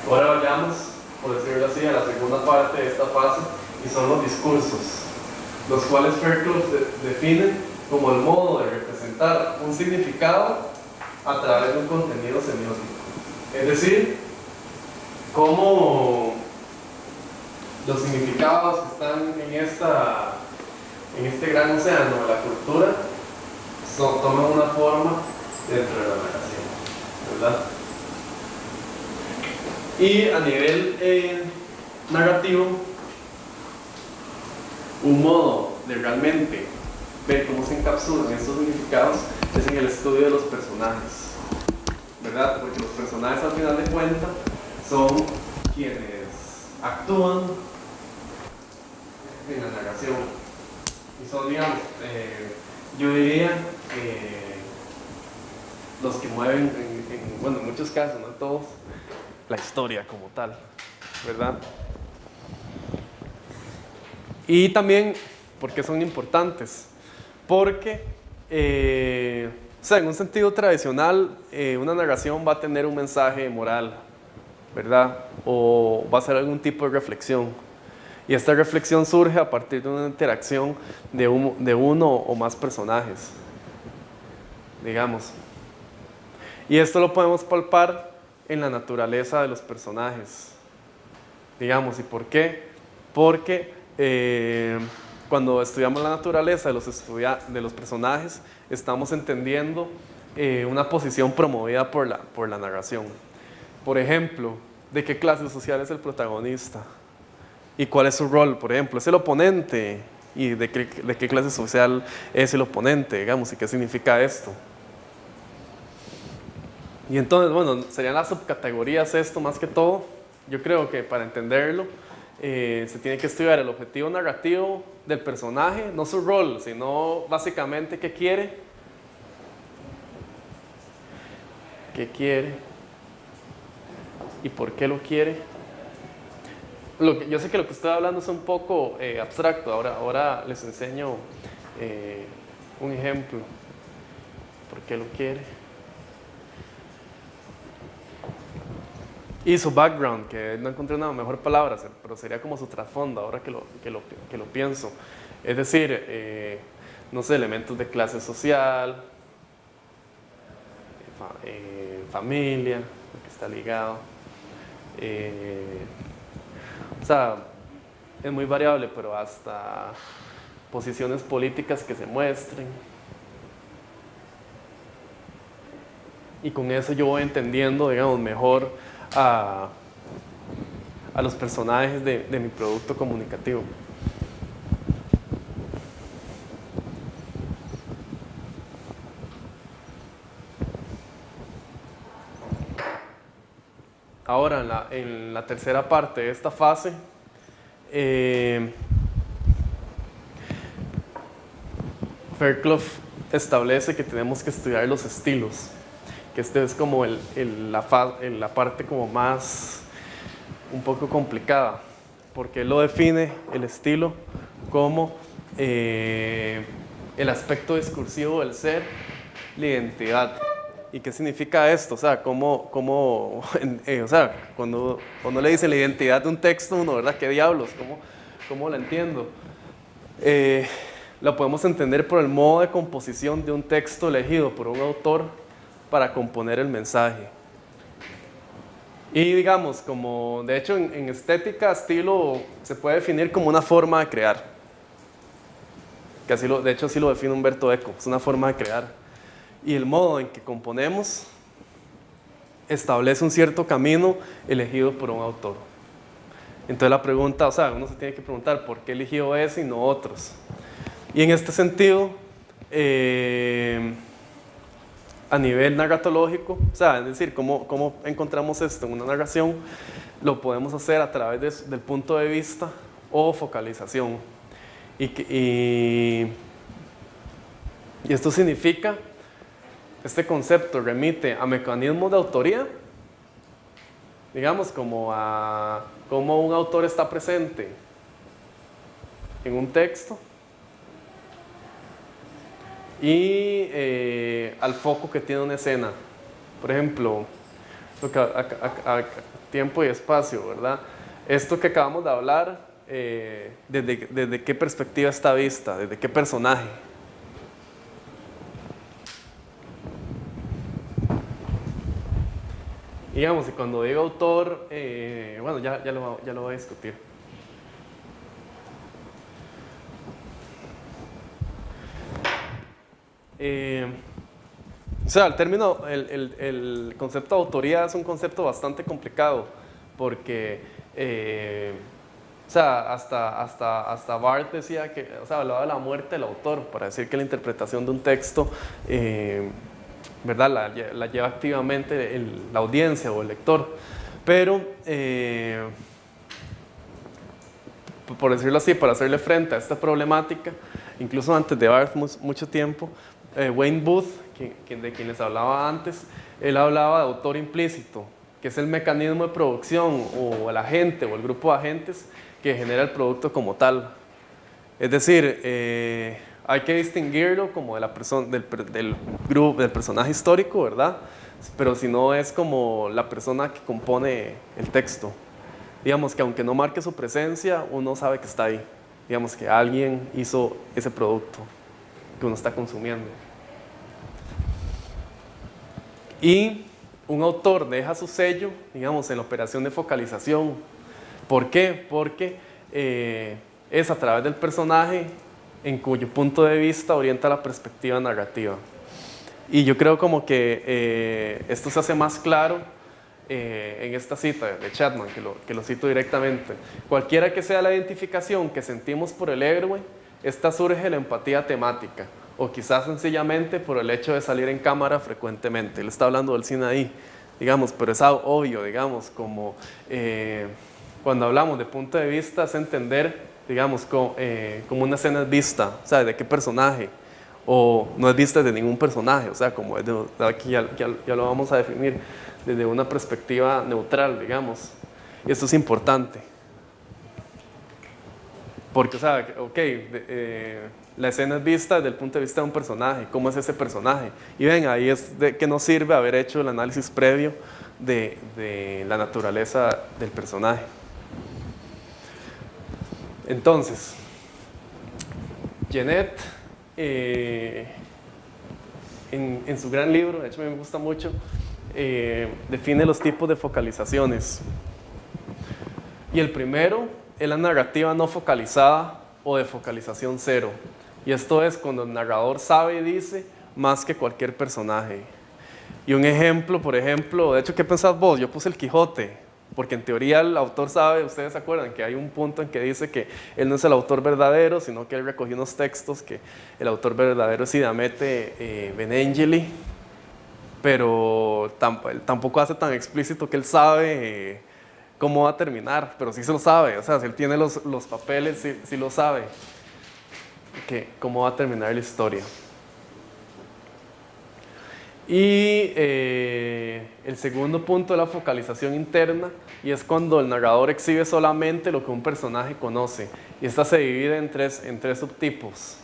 [SPEAKER 1] Ahora vayamos, por decirlo así, a la segunda parte de esta fase, y son los discursos, los cuales Fairclough define como el modo de representar un significado a través de un contenido semiótico. Es decir, cómo los significados que están en este gran océano de la cultura toman una forma dentro de la narración, ¿verdad? Y a nivel narrativo, un modo de realmente ver cómo se encapsulan estos significados es en el estudio de los personajes, ¿verdad? Porque los personajes al final de cuentas son quienes actúan en la narración y son, digamos, yo diría los que mueven bueno, en muchos casos, no todos, la historia como tal, ¿verdad? Y también, ¿por qué son importantes? Porque, o sea, en un sentido tradicional, una narración va a tener un mensaje moral, ¿verdad? O va a ser algún tipo de reflexión. Y esta reflexión surge a partir de una interacción de uno o más personajes, digamos. Y esto lo podemos palpar en la naturaleza de los personajes, digamos. ¿Y por qué? Porque cuando estudiamos la naturaleza de los personajes, estamos entendiendo una posición promovida por la narración. Por ejemplo, ¿de qué clase social es el protagonista? ¿Y cuál es su rol? Por ejemplo, ¿es el oponente? ¿Y de qué clase social es el oponente, digamos? ¿Y qué significa esto? Y entonces, bueno, serían las subcategorías esto más que todo. Yo creo que para entenderlo, se tiene que estudiar el objetivo narrativo del personaje, no su rol, sino básicamente qué quiere y por qué lo quiere. Yo sé que lo que estoy hablando es un poco abstracto, ahora les enseño un ejemplo. ¿Por qué lo quiere? Y su background, que no encontré una mejor palabra, pero sería como su trasfondo, ahora que lo pienso. Es decir, no sé, elementos de clase social, familia, lo que está ligado. O sea, es muy variable, pero hasta posiciones políticas que se muestren. Y con eso yo voy entendiendo, digamos, mejor a los personajes de mi producto comunicativo. Ahora, en la tercera parte de esta fase, Fairclough establece que tenemos que estudiar los estilos, que este es como la parte como más un poco complicada, porque él lo define, el estilo, como el aspecto discursivo del ser, la identidad. ¿Y qué significa esto? O sea, o sea, cuando uno le dice la identidad de un texto, uno, ¿verdad? ¿Qué diablos? ¿Cómo la entiendo? La podemos entender por el modo de composición de un texto elegido por un autor para componer el mensaje. Y digamos, como de hecho en estética, estilo se puede definir como una forma de crear. Que de hecho así lo define Umberto Eco, es una forma de crear. Y el modo en que componemos establece un cierto camino elegido por un autor. Entonces la pregunta, o sea, uno se tiene que preguntar ¿por qué eligió ese y no otros? Y en este sentido, a nivel narratológico, o sea, es decir, ¿cómo encontramos esto en una narración? Lo podemos hacer a través del punto de vista o focalización. Y esto significa, este concepto remite a mecanismos de autoría, digamos, como a cómo un autor está presente en un texto, y al foco que tiene una escena. Por ejemplo, tiempo y espacio, ¿verdad? Esto que acabamos de hablar, desde qué perspectiva está vista, desde qué personaje. Digamos, y cuando digo autor, bueno, ya lo voy a discutir. O sea, el concepto de autoría es un concepto bastante complicado porque, o sea, hasta Barthes decía que, o sea, hablaba de la muerte del autor para decir que la interpretación de un texto, ¿verdad? La lleva activamente la audiencia o el lector, pero por decirlo así, para hacerle frente a esta problemática, incluso antes de Barthes mucho tiempo, Wayne Booth, de quien les hablaba antes, él hablaba de autor implícito, que es el mecanismo de producción o el agente o el grupo de agentes que genera el producto como tal. Es decir, hay que distinguirlo como de del grupo, del personaje histórico, ¿verdad? Pero si no es como la persona que compone el texto. Digamos que aunque no marque su presencia, uno sabe que está ahí. Digamos que alguien hizo ese producto que uno está consumiendo. Y un autor deja su sello, digamos, en la operación de focalización. ¿Por qué? Porque es a través del personaje en cuyo punto de vista orienta la perspectiva narrativa. Y yo creo como que esto se hace más claro en esta cita de Chapman, que lo cito directamente. Cualquiera que sea la identificación que sentimos por el héroe, esta surge de la empatía temática, o quizás sencillamente por el hecho de salir en cámara frecuentemente. Él está hablando del cine ahí, digamos, pero es obvio, digamos, como cuando hablamos de punto de vista es entender, digamos, como una escena es vista, o sea, de qué personaje, o no es vista de ningún personaje, o sea, como aquí ya lo vamos a definir, desde una perspectiva neutral, digamos. Y esto es importante. Porque, o sea, ok, la escena es vista desde el punto de vista de un personaje, ¿cómo es ese personaje? Y ven, ahí es de que nos sirve haber hecho el análisis previo de la naturaleza del personaje. Entonces, Genet, en su gran libro, de hecho me gusta mucho, define los tipos de focalizaciones. Y el primero es la narrativa no focalizada o de focalización cero. Y esto es cuando el narrador sabe y dice más que cualquier personaje. Y un ejemplo, por ejemplo, de hecho, ¿qué pensás vos? Yo puse el Quijote, porque en teoría el autor sabe, ustedes se acuerdan que hay un punto en que dice que él no es el autor verdadero, sino que él recogió unos textos que el autor verdadero es Idamete Benengeli, pero él tampoco hace tan explícito que él sabe cómo va a terminar, pero sí se lo sabe, o sea, si él tiene los papeles, sí lo sabe, cómo va a terminar la historia. Y el segundo punto es la focalización interna, y es cuando el narrador exhibe solamente lo que un personaje conoce, y esta se divide en tres subtipos.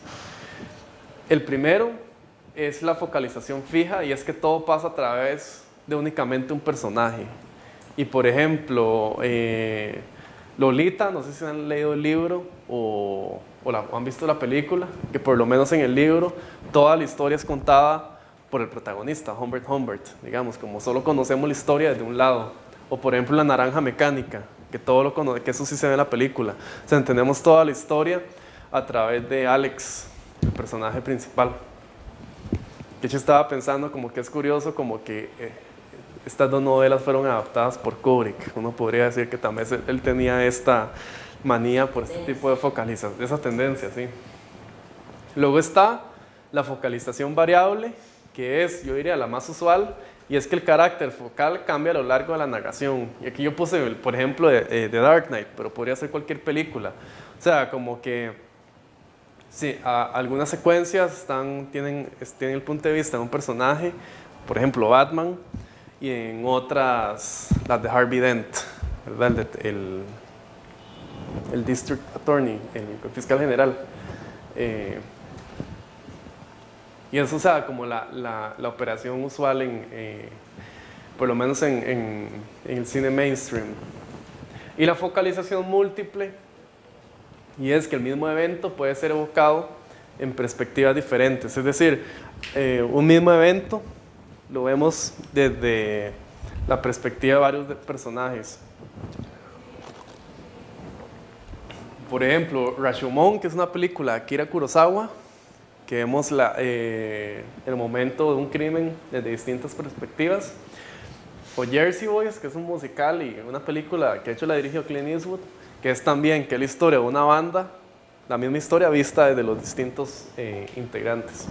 [SPEAKER 1] El primero es la focalización fija, y es que todo pasa a través de únicamente un personaje. Y por ejemplo, Lolita, no sé si han leído el libro o han visto la película, que por lo menos en el libro toda la historia es contada por el protagonista, Humbert, digamos, como solo conocemos la historia desde un lado. O por ejemplo La Naranja Mecánica, que eso sí se ve en la película. O sea, entendemos toda la historia a través de Alex, el personaje principal. De hecho estaba pensando como que es curioso como que estas dos novelas fueron adaptadas por Kubrick. Uno podría decir que también él tenía esta manía por este tipo de focalización, esa tendencia, sí. Luego está la focalización variable, que es, yo diría, la más usual, y es que el carácter focal cambia a lo largo de la narración. Y aquí yo puse, por ejemplo, de Dark Knight, pero podría ser cualquier película. O sea, como que sí, algunas secuencias tienen el punto de vista de un personaje, por ejemplo, Batman, y en otras, las de Harvey Dent, ¿verdad? El District Attorney, el fiscal general. Y eso, o sea, como la operación usual por lo menos en el cine mainstream. Y la focalización múltiple, y es que el mismo evento puede ser evocado en perspectivas diferentes. Es decir, un mismo evento lo vemos desde la perspectiva de varios personajes. Por ejemplo, Rashomon, que es una película de Akira Kurosawa, que vemos el momento de un crimen desde distintas perspectivas. O Jersey Boys, que es un musical y una película que de hecho la dirigió Clint Eastwood, que es también que es la historia de una banda, la misma historia vista desde los distintos integrantes.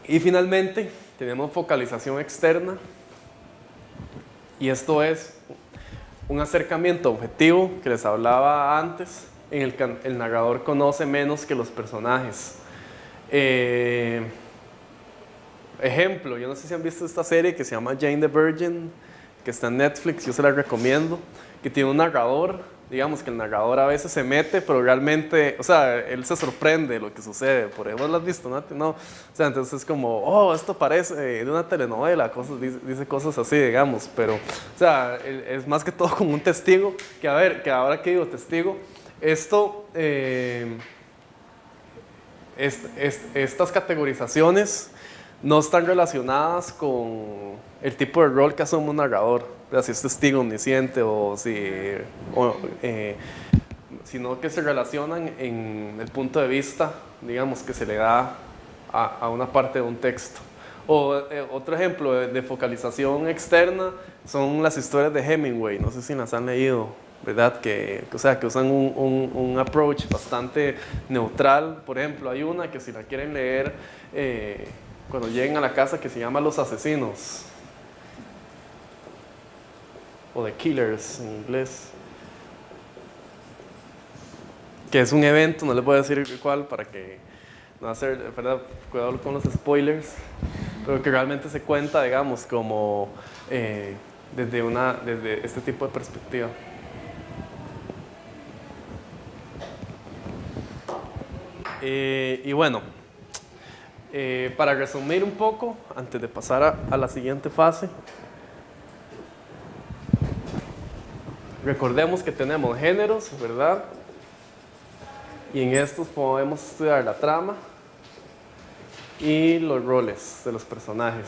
[SPEAKER 1] Y finalmente tenemos focalización externa, y esto es un acercamiento objetivo que les hablaba antes, en el que el narrador conoce menos que los personajes. Ejemplo, yo no sé si han visto esta serie que se llama Jane the Virgin, que está en Netflix, yo se la recomiendo, que tiene un narrador, digamos que el narrador a veces se mete, pero realmente, o sea, él se sorprende de lo que sucede. Por ejemplo, ¿lo has visto? No. O sea, entonces es como, oh, esto parece de una telenovela, dice cosas así, digamos, pero, o sea, es más que todo como un testigo, que ahora que digo testigo, estas categorizaciones no están relacionadas con el tipo de rol que asume un narrador, si es testigo omnisciente sino que se relacionan en el punto de vista, digamos, que se le da a una parte de un texto. Otro ejemplo de focalización externa son las historias de Hemingway, no sé si las han leído, ¿verdad? Que usan un approach bastante neutral. Por ejemplo, hay una que si la quieren leer cuando lleguen a la casa, que se llama Los Asesinos, o The Killers en inglés, que es un evento, no les voy a decir cuál para que no hacer, ¿verdad? Cuidado con los spoilers, pero que realmente se cuenta, digamos, como desde este tipo de perspectiva. Y bueno, para resumir un poco, antes de pasar a la siguiente fase, recordemos que tenemos géneros, ¿verdad? Y en estos podemos estudiar la trama y los roles de los personajes.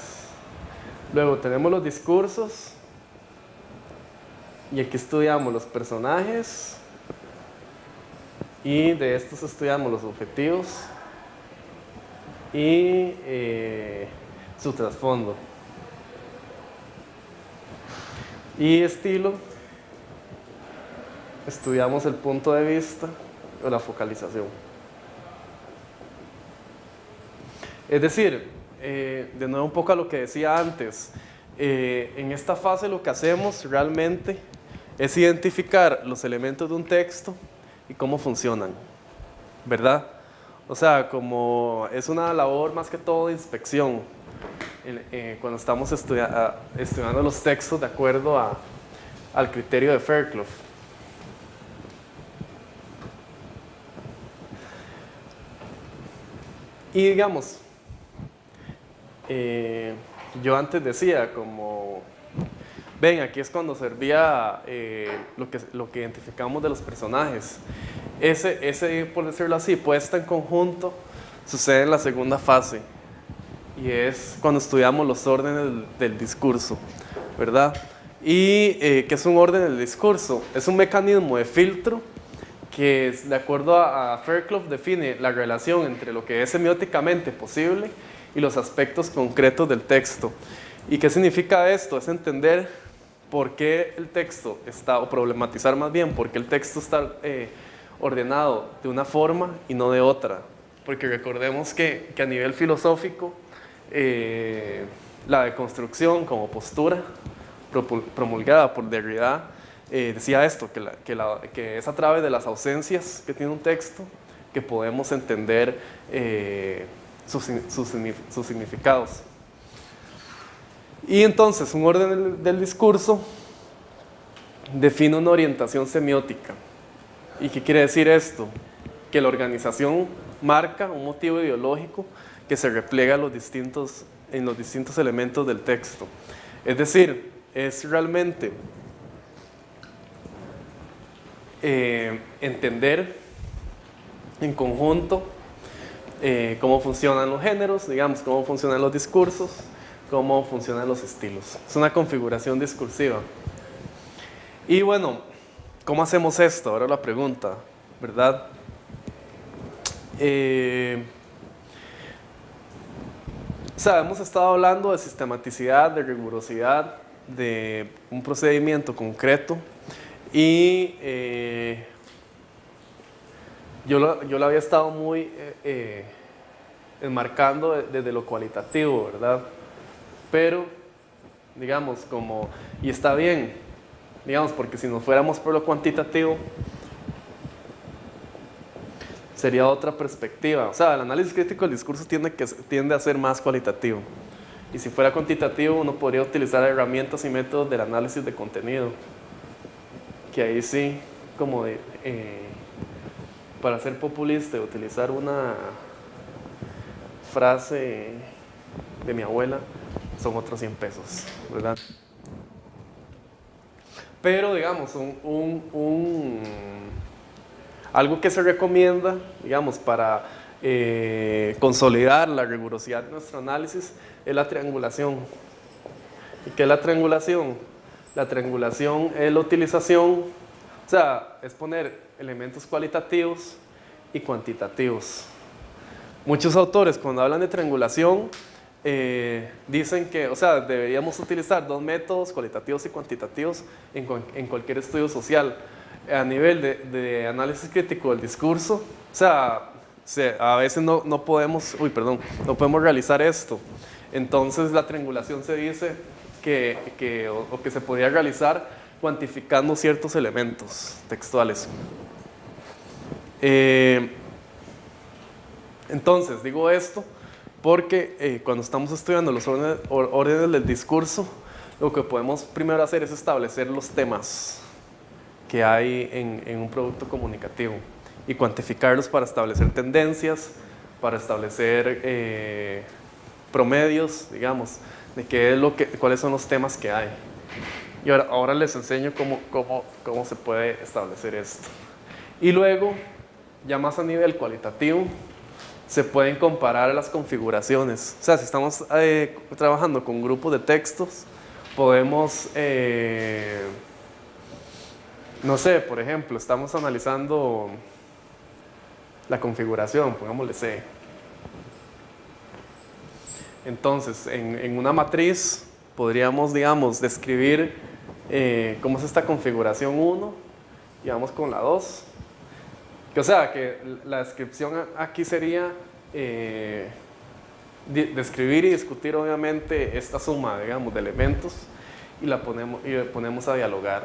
[SPEAKER 1] Luego tenemos los discursos, y aquí estudiamos los personajes, y de estos estudiamos los objetivos y su trasfondo. Y estilo, estudiamos el punto de vista o la focalización. Es decir, de nuevo un poco a lo que decía antes, en esta fase lo que hacemos realmente es identificar los elementos de un texto y cómo funcionan, ¿verdad? O sea, como es una labor más que todo de inspección, cuando estamos estudiando los textos de acuerdo al criterio de Fairclough. Y digamos, yo antes decía como, ven, aquí es cuando servía lo que identificamos de los personajes. Ese, por decirlo así, puesta en conjunto, sucede en la segunda fase. Y es cuando estudiamos los órdenes del discurso, ¿verdad? Y ¿qué es un orden del discurso? Es un mecanismo de filtro que, de acuerdo a Fairclough, define la relación entre lo que es semióticamente posible y los aspectos concretos del texto. ¿Y qué significa esto? Es entender por qué el texto está, o problematizar más bien, por qué el texto está ordenado de una forma y no de otra. Porque recordemos que a nivel filosófico, la deconstrucción como postura promulgada por Derrida decía esto, que es a través de las ausencias que tiene un texto que podemos entender sus significados. Y entonces un orden del discurso define una orientación semiótica. ¿Y qué quiere decir esto? Que la organización marca un motivo ideológico que se repliega en los distintos elementos del texto. Es decir, es realmente entender en conjunto cómo funcionan los géneros, digamos, cómo funcionan los discursos, cómo funcionan los estilos. Es una configuración discursiva. Y bueno, ¿cómo hacemos esto? Ahora la pregunta, ¿verdad? O sea, hemos estado hablando de sistematicidad, de rigurosidad, de un procedimiento concreto y yo lo había estado muy enmarcando desde lo cualitativo, ¿verdad? Pero, digamos, y está bien, digamos, porque si nos fuéramos por lo cuantitativo, sería otra perspectiva. O sea, el análisis crítico del discurso tiende a ser más cualitativo. Y si fuera cuantitativo, uno podría utilizar herramientas y métodos del análisis de contenido. Que ahí sí, como para ser populista, utilizar una frase de mi abuela, son otros 100 pesos, ¿verdad? Pero, digamos, algo que se recomienda, digamos, para consolidar la rigurosidad de nuestro análisis es la triangulación. ¿Y qué es la triangulación? La triangulación es la utilización, o sea, es poner elementos cualitativos y cuantitativos. Muchos autores, cuando hablan de triangulación, dicen que, o sea, deberíamos utilizar dos métodos, cualitativos y cuantitativos, en cualquier estudio social. A nivel de análisis crítico del discurso, o sea, a veces no podemos realizar esto. Entonces la triangulación se dice que se podría realizar cuantificando ciertos elementos textuales. Entonces, digo esto porque cuando estamos estudiando los órdenes del discurso, lo que podemos primero hacer es establecer los temas que hay en un producto comunicativo. y cuantificarlos para establecer tendencias, para establecer promedios, digamos, de cuáles son los temas que hay. Y ahora les enseño cómo se puede establecer esto. Y luego, ya más a nivel cualitativo, se pueden comparar las configuraciones. O sea, si estamos trabajando con grupos de textos, podemos, no sé, por ejemplo, estamos analizando la configuración, pongámosle C. Entonces, en una matriz podríamos, digamos, describir cómo es esta configuración 1 y vamos con la 2. O sea, que la descripción aquí sería describir y discutir obviamente esta suma, digamos, de elementos y la ponemos a dialogar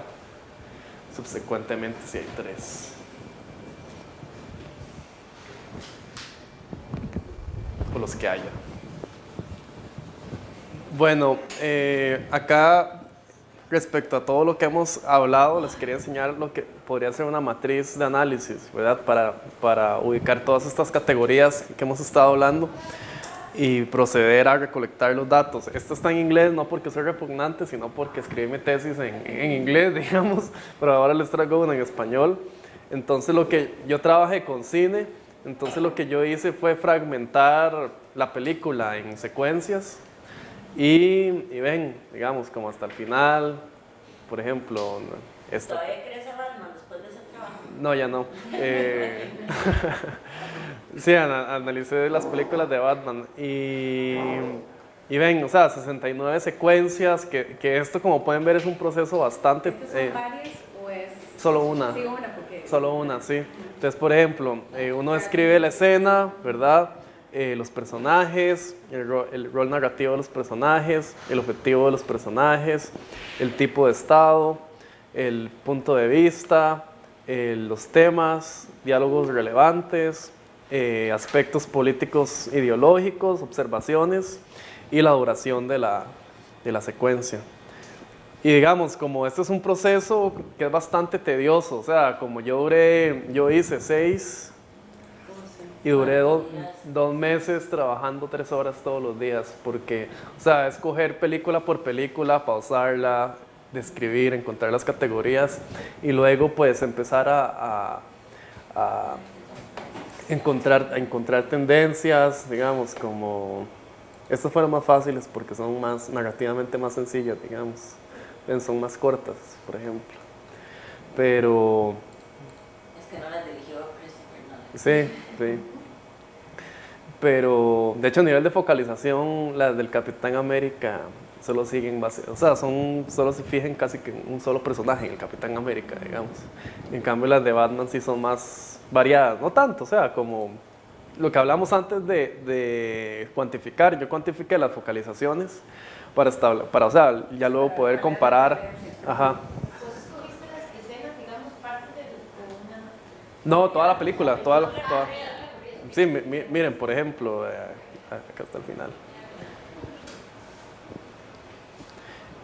[SPEAKER 1] subsecuentemente si hay 3. O los que haya. Bueno, acá respecto a todo lo que hemos hablado, les quería enseñar lo que podría ser una matriz de análisis, ¿verdad? Para ubicar todas estas categorías que hemos estado hablando y proceder a recolectar los datos. Esto está en inglés, no porque soy repugnante, sino porque escribí mi tesis en inglés, digamos, pero ahora les traigo una en español. Entonces, yo trabajé con cine, entonces lo que yo hice fue fragmentar la película en secuencias. Y ven, digamos, como hasta el final, por ejemplo,
[SPEAKER 3] ¿Todavía crees a Batman después de ese trabajo?
[SPEAKER 1] No, ya no. Sí, analicé las películas de Batman y ven, o sea, 69 secuencias, que esto, como pueden ver, es un proceso bastante...
[SPEAKER 2] ¿Son varias o es...?
[SPEAKER 1] Solo una.
[SPEAKER 2] Sí, una, porque...
[SPEAKER 1] Solo una, sí. Entonces, por ejemplo, uno escribe la escena, ¿verdad? Los personajes, el rol narrativo de los personajes, el objetivo de los personajes, el tipo de estado, el punto de vista, los temas, diálogos relevantes, aspectos políticos ideológicos, observaciones y la duración de la secuencia. Y digamos, como este es un proceso que es bastante tedioso, o sea, como yo hice 6 y duré 2 meses trabajando 3 horas todos los días, porque, o sea, es coger película por película, pausarla, describir, encontrar las categorías y luego pues empezar a encontrar tendencias, digamos, como... Estas fueron más fáciles porque son narrativamente más sencillas, digamos. Son más cortas, por ejemplo. Pero...
[SPEAKER 3] Es que no las dirigió Christopher Nolan.
[SPEAKER 1] Sí. Pero, de hecho, a nivel de focalización, las del Capitán América solo siguen o sea, solo se fijan casi que en un solo personaje, en el Capitán América, digamos. En cambio, las de Batman sí son más variadas, no tanto, o sea, como lo que hablamos antes de cuantificar. Yo cuantifiqué las focalizaciones para o sea, ya luego poder comparar. Ajá.
[SPEAKER 4] ¿Vos escogiste las escenas, digamos, parte de una...?
[SPEAKER 1] No, toda la película, toda. Sí, miren, por ejemplo, acá está el final.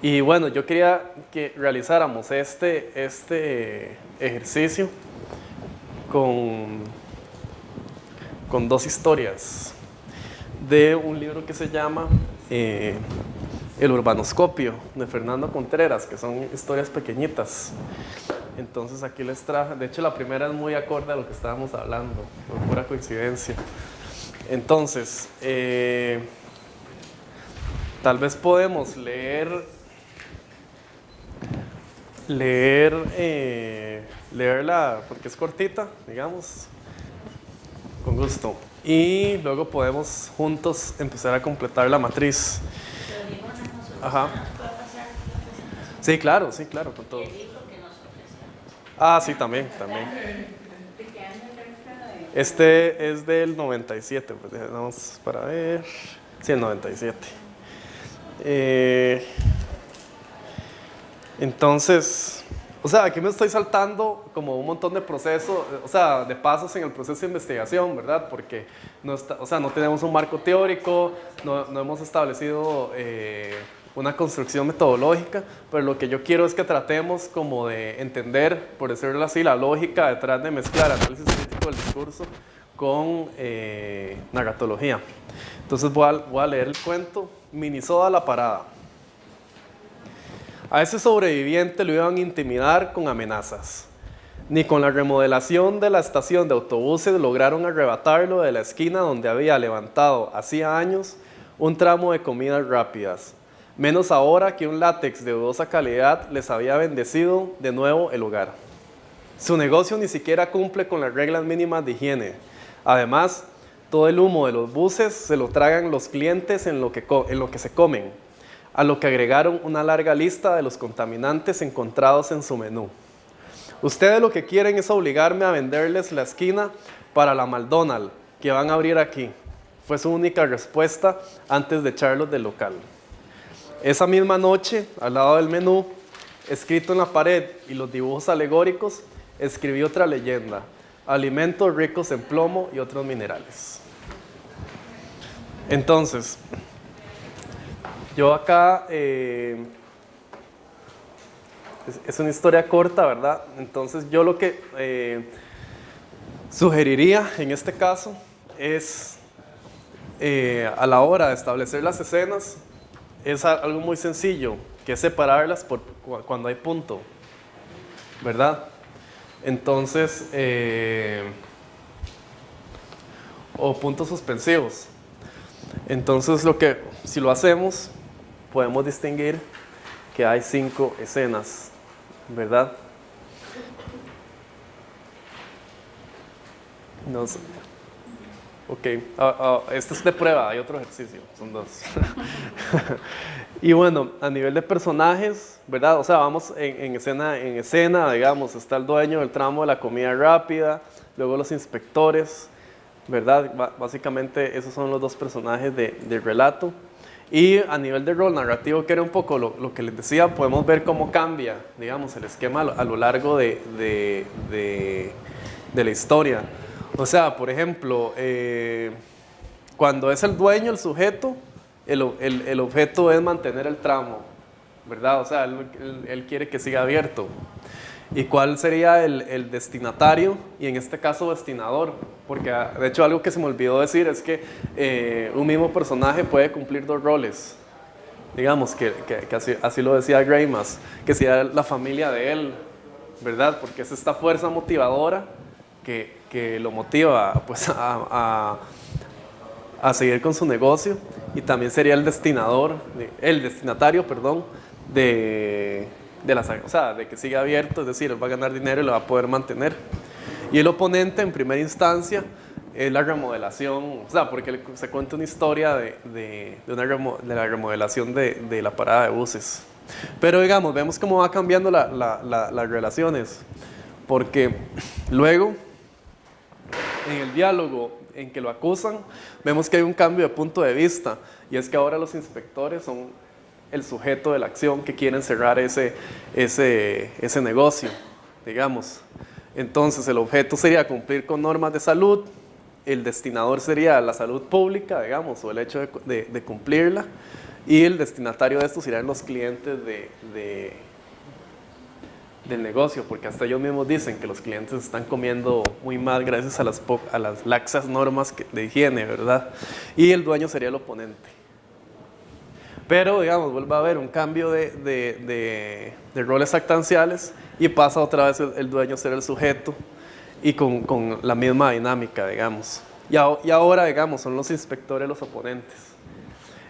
[SPEAKER 1] Y bueno, yo quería que realizáramos este ejercicio con 2 historias de un libro que se llama El Urbanoscopio, de Fernando Contreras, que son historias pequeñitas. Entonces aquí les traje, de hecho la primera es muy acorde a lo que estábamos hablando, por pura coincidencia. Entonces, tal vez podemos leerla porque es cortita, digamos, con gusto. Y luego podemos juntos empezar a completar la matriz.
[SPEAKER 3] Pero digo una cosa,
[SPEAKER 1] Ajá.
[SPEAKER 3] ¿puede pasar la presentación?
[SPEAKER 1] Sí, claro, con todo.
[SPEAKER 3] El libro que nos ofreció.
[SPEAKER 1] Ah, sí, también.
[SPEAKER 2] ¿De qué año es esta?
[SPEAKER 1] Este es del 97, pues vamos para ver. Sí, el 97. Entonces, o sea, aquí me estoy saltando como un montón de procesos, o sea, de pasos en el proceso de investigación, ¿verdad? Porque no tenemos un marco teórico, no hemos establecido una construcción metodológica, pero lo que yo quiero es que tratemos como de entender, por decirlo así, la lógica detrás de mezclar análisis crítico del discurso con narratología. Entonces voy a leer el cuento Minisoda La Parada. A ese sobreviviente lo iban a intimidar con amenazas. Ni con la remodelación de la estación de autobuses lograron arrebatarlo de la esquina donde había levantado hacía años un tramo de comidas rápidas. Menos ahora que un látex de dudosa calidad les había bendecido de nuevo el hogar. Su negocio ni siquiera cumple con las reglas mínimas de higiene. Además, todo el humo de los buses se lo tragan los clientes en lo que se comen, a lo que agregaron una larga lista de los contaminantes encontrados en su menú. Ustedes lo que quieren es obligarme a venderles la esquina para la McDonald's que van a abrir aquí. Fue su única respuesta antes de echarlos del local. Esa misma noche, al lado del menú, escrito en la pared y los dibujos alegóricos, escribí otra leyenda: alimentos ricos en plomo y otros minerales. Entonces, yo acá, es una historia corta, ¿verdad? Entonces yo lo que sugeriría en este caso es, a la hora de establecer las escenas, es algo muy sencillo, que es separarlas cuando hay punto, ¿verdad? Entonces, o puntos suspensivos. Entonces, si lo hacemos, podemos distinguir que hay 5 escenas, ¿verdad? No sé. Ok, este es de prueba, hay otro ejercicio, son 2. Y bueno, a nivel de personajes, ¿verdad? O sea, vamos en escena, digamos, está el dueño del tramo de la comida rápida, luego los inspectores, ¿verdad? Básicamente esos son los 2 personajes del relato. Y a nivel de rol narrativo, que era un poco lo que les decía, podemos ver cómo cambia, digamos, el esquema a lo largo de la historia. O sea, por ejemplo, cuando es el dueño, el sujeto, el objeto es mantener el tramo, ¿verdad? O sea, él quiere que siga abierto. ¿Y cuál sería el destinatario? Y en este caso, destinador. Porque, de hecho, algo que se me olvidó decir es que un mismo personaje puede cumplir 2 roles. Digamos, que así lo decía Greimas, que sea la familia de él, ¿verdad? Porque es esta fuerza motivadora que lo motiva pues, a seguir con su negocio, y también sería el destinatario, de que siga abierto, es decir, él va a ganar dinero y lo va a poder mantener. Y el oponente, en primera instancia, es la remodelación, o sea, porque se cuenta una historia de la remodelación de la parada de buses. Pero digamos, vemos cómo va cambiando las relaciones, porque luego, en el diálogo en que lo acusan, vemos que hay un cambio de punto de vista, y es que ahora los inspectores son el sujeto de la acción que quieren cerrar ese negocio, digamos. Entonces el objeto sería cumplir con normas de salud, el destinador sería la salud pública, digamos, o el hecho de cumplirla, y el destinatario de esto serían los clientes del negocio, porque hasta ellos mismos dicen que los clientes están comiendo muy mal gracias a las laxas normas de higiene, ¿verdad? Y el dueño sería el oponente. Pero, digamos, vuelve a haber un cambio de roles actanciales y pasa otra vez el dueño a ser el sujeto, y con la misma dinámica, digamos. Y ahora, digamos, son los inspectores los oponentes.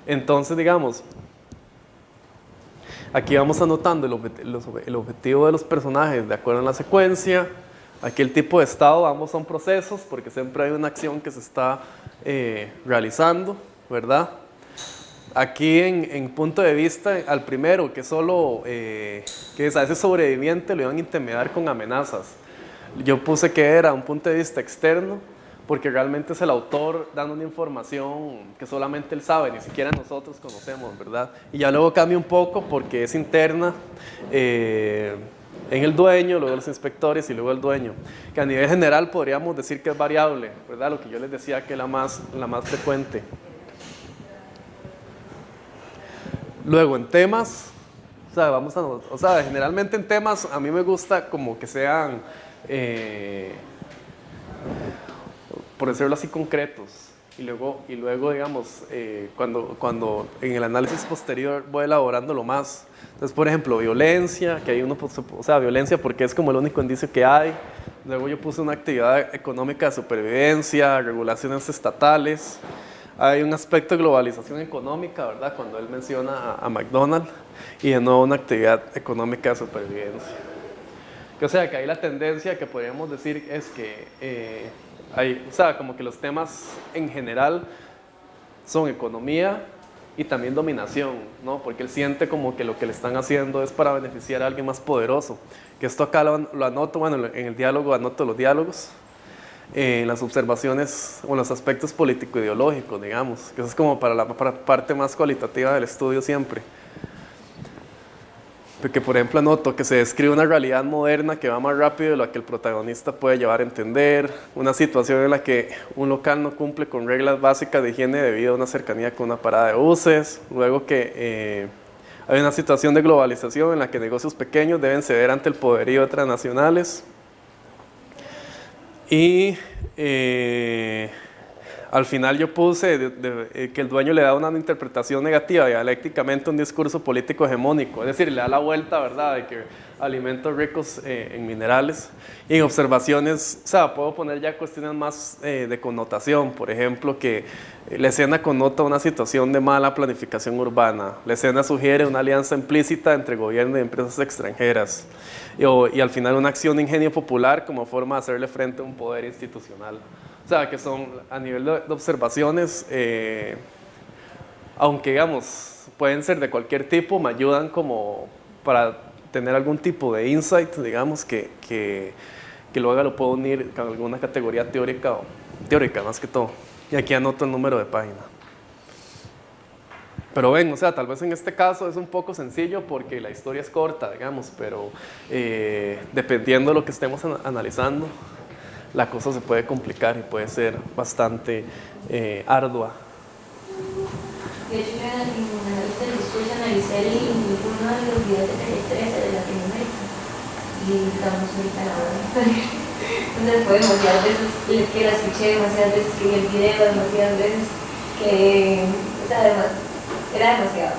[SPEAKER 1] Entonces, digamos, aquí vamos anotando el objetivo de los personajes de acuerdo a la secuencia. Aquí el tipo de estado, ambos son procesos, porque siempre hay una acción que se está realizando, ¿verdad? Aquí en punto de vista, al primero, que solo, que es a ese sobreviviente, lo iban a intimidar con amenazas. Yo puse que era un punto de vista externo, porque realmente es el autor dando una información que solamente él sabe, ni siquiera nosotros conocemos, ¿verdad? Y ya luego cambia un poco porque es interna, en el dueño, luego los inspectores y luego el dueño, que a nivel general podríamos decir que es variable, ¿verdad? Lo que yo les decía que es la más frecuente. Luego en temas, o sea, generalmente en temas a mí me gusta como que sean, por decirlo así, concretos. Y luego digamos, cuando en el análisis posterior voy elaborándolo más. Entonces, por ejemplo, violencia, que hay uno, o sea, violencia porque es como el único indicio que hay. Luego yo puse una actividad económica de supervivencia, regulaciones estatales. Hay un aspecto de globalización económica, ¿verdad? Cuando él menciona a McDonald's. Y de nuevo una actividad económica de supervivencia. O sea, que ahí la tendencia que podríamos decir es que o sea, como que los temas en general son economía y también dominación, ¿no? Porque él siente como que lo que le están haciendo es para beneficiar a alguien más poderoso. Que esto acá lo anoto, bueno, en el diálogo anoto los diálogos, en las observaciones o en los aspectos político-ideológicos, digamos, que eso es como para la parte más cualitativa del estudio siempre. Porque, por ejemplo, anoto que se describe una realidad moderna que va más rápido de lo que el protagonista puede llevar a entender, una situación en la que un local no cumple con reglas básicas de higiene debido a una cercanía con una parada de buses, luego que hay una situación de globalización en la que negocios pequeños deben ceder ante el poderío de transnacionales y al final yo puse que el dueño le da una interpretación negativa dialécticamente a un discurso político hegemónico, es decir, le da la vuelta, ¿verdad?, de que alimentos ricos en minerales. Y en observaciones, o sea, puedo poner ya cuestiones más de connotación, por ejemplo, que la escena connota una situación de mala planificación urbana, la escena sugiere una alianza implícita entre gobierno y empresas extranjeras, y al final una acción de ingenio popular como forma de hacerle frente a un poder institucional. O sea, que son a nivel de observaciones, aunque digamos, pueden ser de cualquier tipo, me ayudan como para tener algún tipo de insight, digamos, que luego lo puedo unir con alguna categoría teórica más que todo. Y aquí anoto el número de página. Pero ven, o sea, tal vez en este caso es un poco sencillo porque la historia es corta, digamos, pero dependiendo de lo que estemos analizando, la cosa se puede complicar y puede ser bastante ardua.
[SPEAKER 4] De hecho, yo en el análisis del discurso analicé uno de los videos de Calle 13 de Latinoamérica y estamos ahorita a la hora. Entonces fue demasiadas veces que la escuché, demasiadas veces que vi el video, demasiadas veces que, o sea, era demasiado.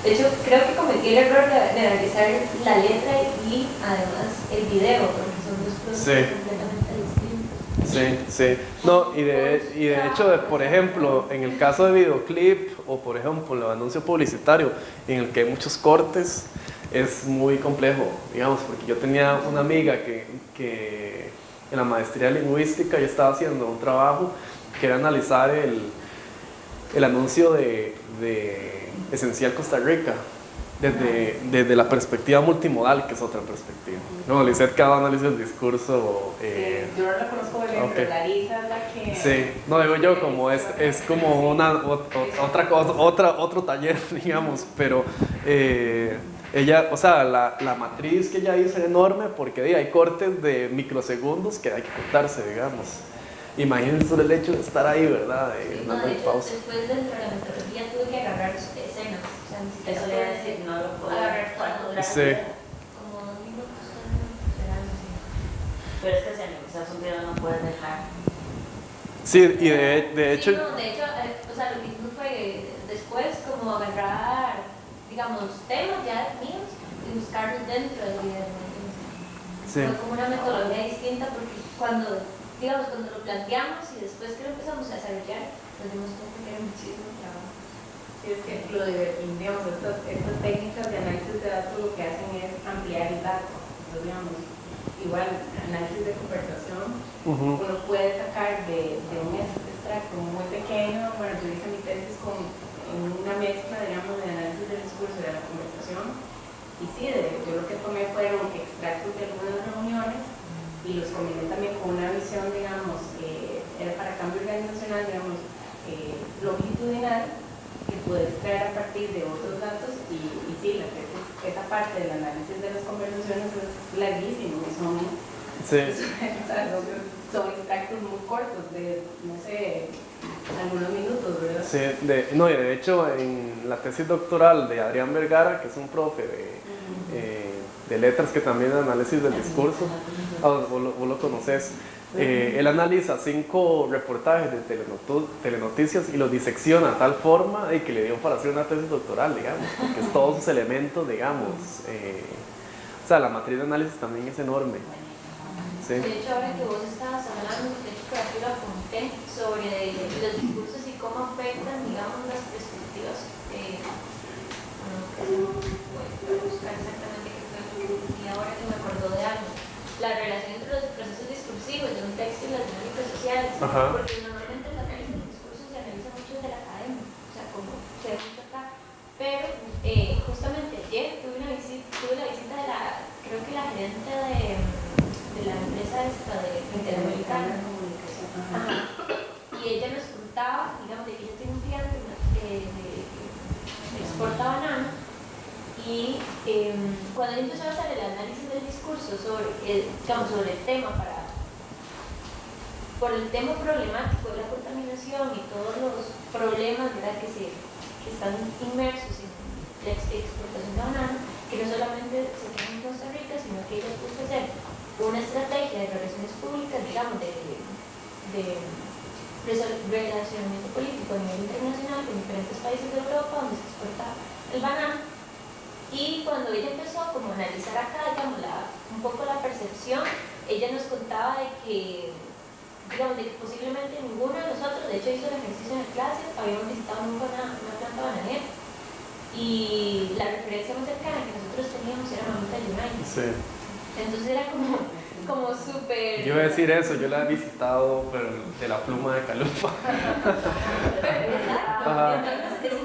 [SPEAKER 4] De hecho, creo que cometí el error de analizar la letra y además el video, porque son dos cosas completamente distintas.
[SPEAKER 1] Sí. No, y de hecho, por ejemplo, en el caso de videoclip o por ejemplo el anuncio publicitario en el que hay muchos cortes, es muy complejo, digamos, porque yo tenía una amiga que en la maestría de lingüística yo estaba haciendo un trabajo que era analizar el anuncio de Esencial Costa Rica desde la perspectiva multimodal, que es otra perspectiva. No, Lisette cada análisis del discurso.
[SPEAKER 2] Yo no la conozco muy bien, pero Larisa es la que...
[SPEAKER 1] Sí, no digo yo, como es como otro taller, digamos, pero ella, o sea, la matriz que ella hizo es enorme porque hay cortes de microsegundos que hay que contarse, digamos. Imagínense solo el hecho de estar ahí, ¿verdad?
[SPEAKER 4] Sí, no, de hecho, después de la metodología tuve que agarrar escenas. O sea, ni siquiera
[SPEAKER 3] Eso le iba a decir, no lo puedo
[SPEAKER 4] agarrar
[SPEAKER 3] cuánto dura.
[SPEAKER 1] Sí.
[SPEAKER 4] como 2 minutos, serán así.
[SPEAKER 3] Pero es que si analizas un video no puedes dejar.
[SPEAKER 1] Sí, y de hecho...
[SPEAKER 4] Sí, no, de hecho, o sea, lo que hicimos fue después como agarrar, digamos, temas ya míos y buscarlos dentro del video.
[SPEAKER 1] Sí.
[SPEAKER 4] Fue como una metodología distinta porque cuando lo planteamos y después que lo empezamos a desarrollar, nos dimos cuenta que era muchísimo trabajo.
[SPEAKER 2] Sí, es que lo de, digamos, estas técnicas de análisis de datos lo que hacen es ampliar el dato. Entonces, digamos, igual, análisis de conversación, uno puede sacar de un extracto muy pequeño. Bueno, yo hice mi tesis en una mezcla, digamos, de análisis del discurso y de la conversación. Y sí, yo lo que tomé fueron extractos de algunas reuniones y los combiné también con una visión, digamos, era para cambio organizacional, digamos, longitudinal, que pude extraer a partir de otros datos y sí, esa parte del análisis de las conversaciones es larguísimo y son extractos muy cortos de, no sé, 8 algunos minutos, ¿verdad?
[SPEAKER 1] Sí, no, y de hecho en la tesis doctoral de Adrián Vergara, que es un profe de letras que también análisis del discurso, vos lo conoces, él analiza 5 reportajes de telenoticias y los disecciona de tal forma que le dio para hacer una tesis doctoral, digamos, porque es todos sus elementos, digamos. O sea, la matriz de análisis también es enorme. Sí.
[SPEAKER 4] De hecho, ahora que vos estabas hablando, de hecho, por aquí lo apunté sobre los discursos y cómo afectan, digamos, las perspectivas. Voy a buscar exactamente qué fue, y ahora que me acordó de algo. La relación entre los procesos discursivos de un texto y las dinámicas sociales.
[SPEAKER 1] Ajá.
[SPEAKER 4] Porque normalmente el análisis del discurso se analiza mucho desde la academia, o sea, como se ve mucho acá. Pero justamente ayer tuve la visita de la, creo que la gerente de la empresa esta de Interamericana. Ajá. Y ella nos contaba, digamos, de que ella tiene un cliente que exporta banana. Y cuando ella empezó a hacer el análisis del discurso sobre el tema por el tema problemático de la contaminación y todos los problemas, ¿verdad?, que están inmersos en la exportación de banana, que no solamente se queda en Costa Rica, sino que ella puso a hacer una estrategia de relaciones públicas, digamos, de relacionamiento político a nivel internacional con diferentes países de Europa donde se exporta el banano. Y cuando ella empezó como a analizar acá, digamos, un poco la percepción, ella nos contaba de que, digamos, de que posiblemente ninguno de nosotros, de hecho hizo el ejercicio en la clase, habíamos visitado nunca una planta bananera. Y la referencia más cercana que nosotros teníamos era Mamita United.
[SPEAKER 1] Sí.
[SPEAKER 4] Entonces era como súper...
[SPEAKER 1] Yo iba a decir eso, yo la he visitado, pero de la pluma de Calupa.
[SPEAKER 4] Pero exacto,
[SPEAKER 1] Ajá.
[SPEAKER 4] entonces es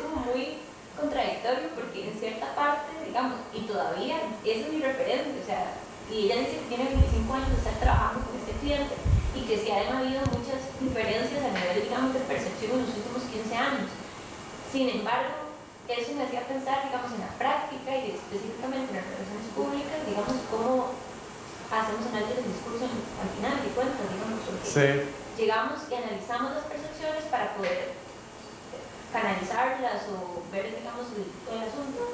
[SPEAKER 4] como muy contradictorio porque en cierta parte, digamos, y todavía ese es mi referente, o sea, y ella dice que tiene 25 años de estar trabajando con este cliente y que sí han habido muchas diferencias a nivel, digamos, de percepción en los últimos 15 años. Sin embargo, eso me hacía pensar, digamos, en la práctica y específicamente en las relaciones públicas, digamos, cómo hacemos análisis del discurso al final de cuentas, digamos, porque
[SPEAKER 1] Sí.
[SPEAKER 4] llegamos y analizamos las percepciones para poder canalizarlas o ver, digamos, el asunto.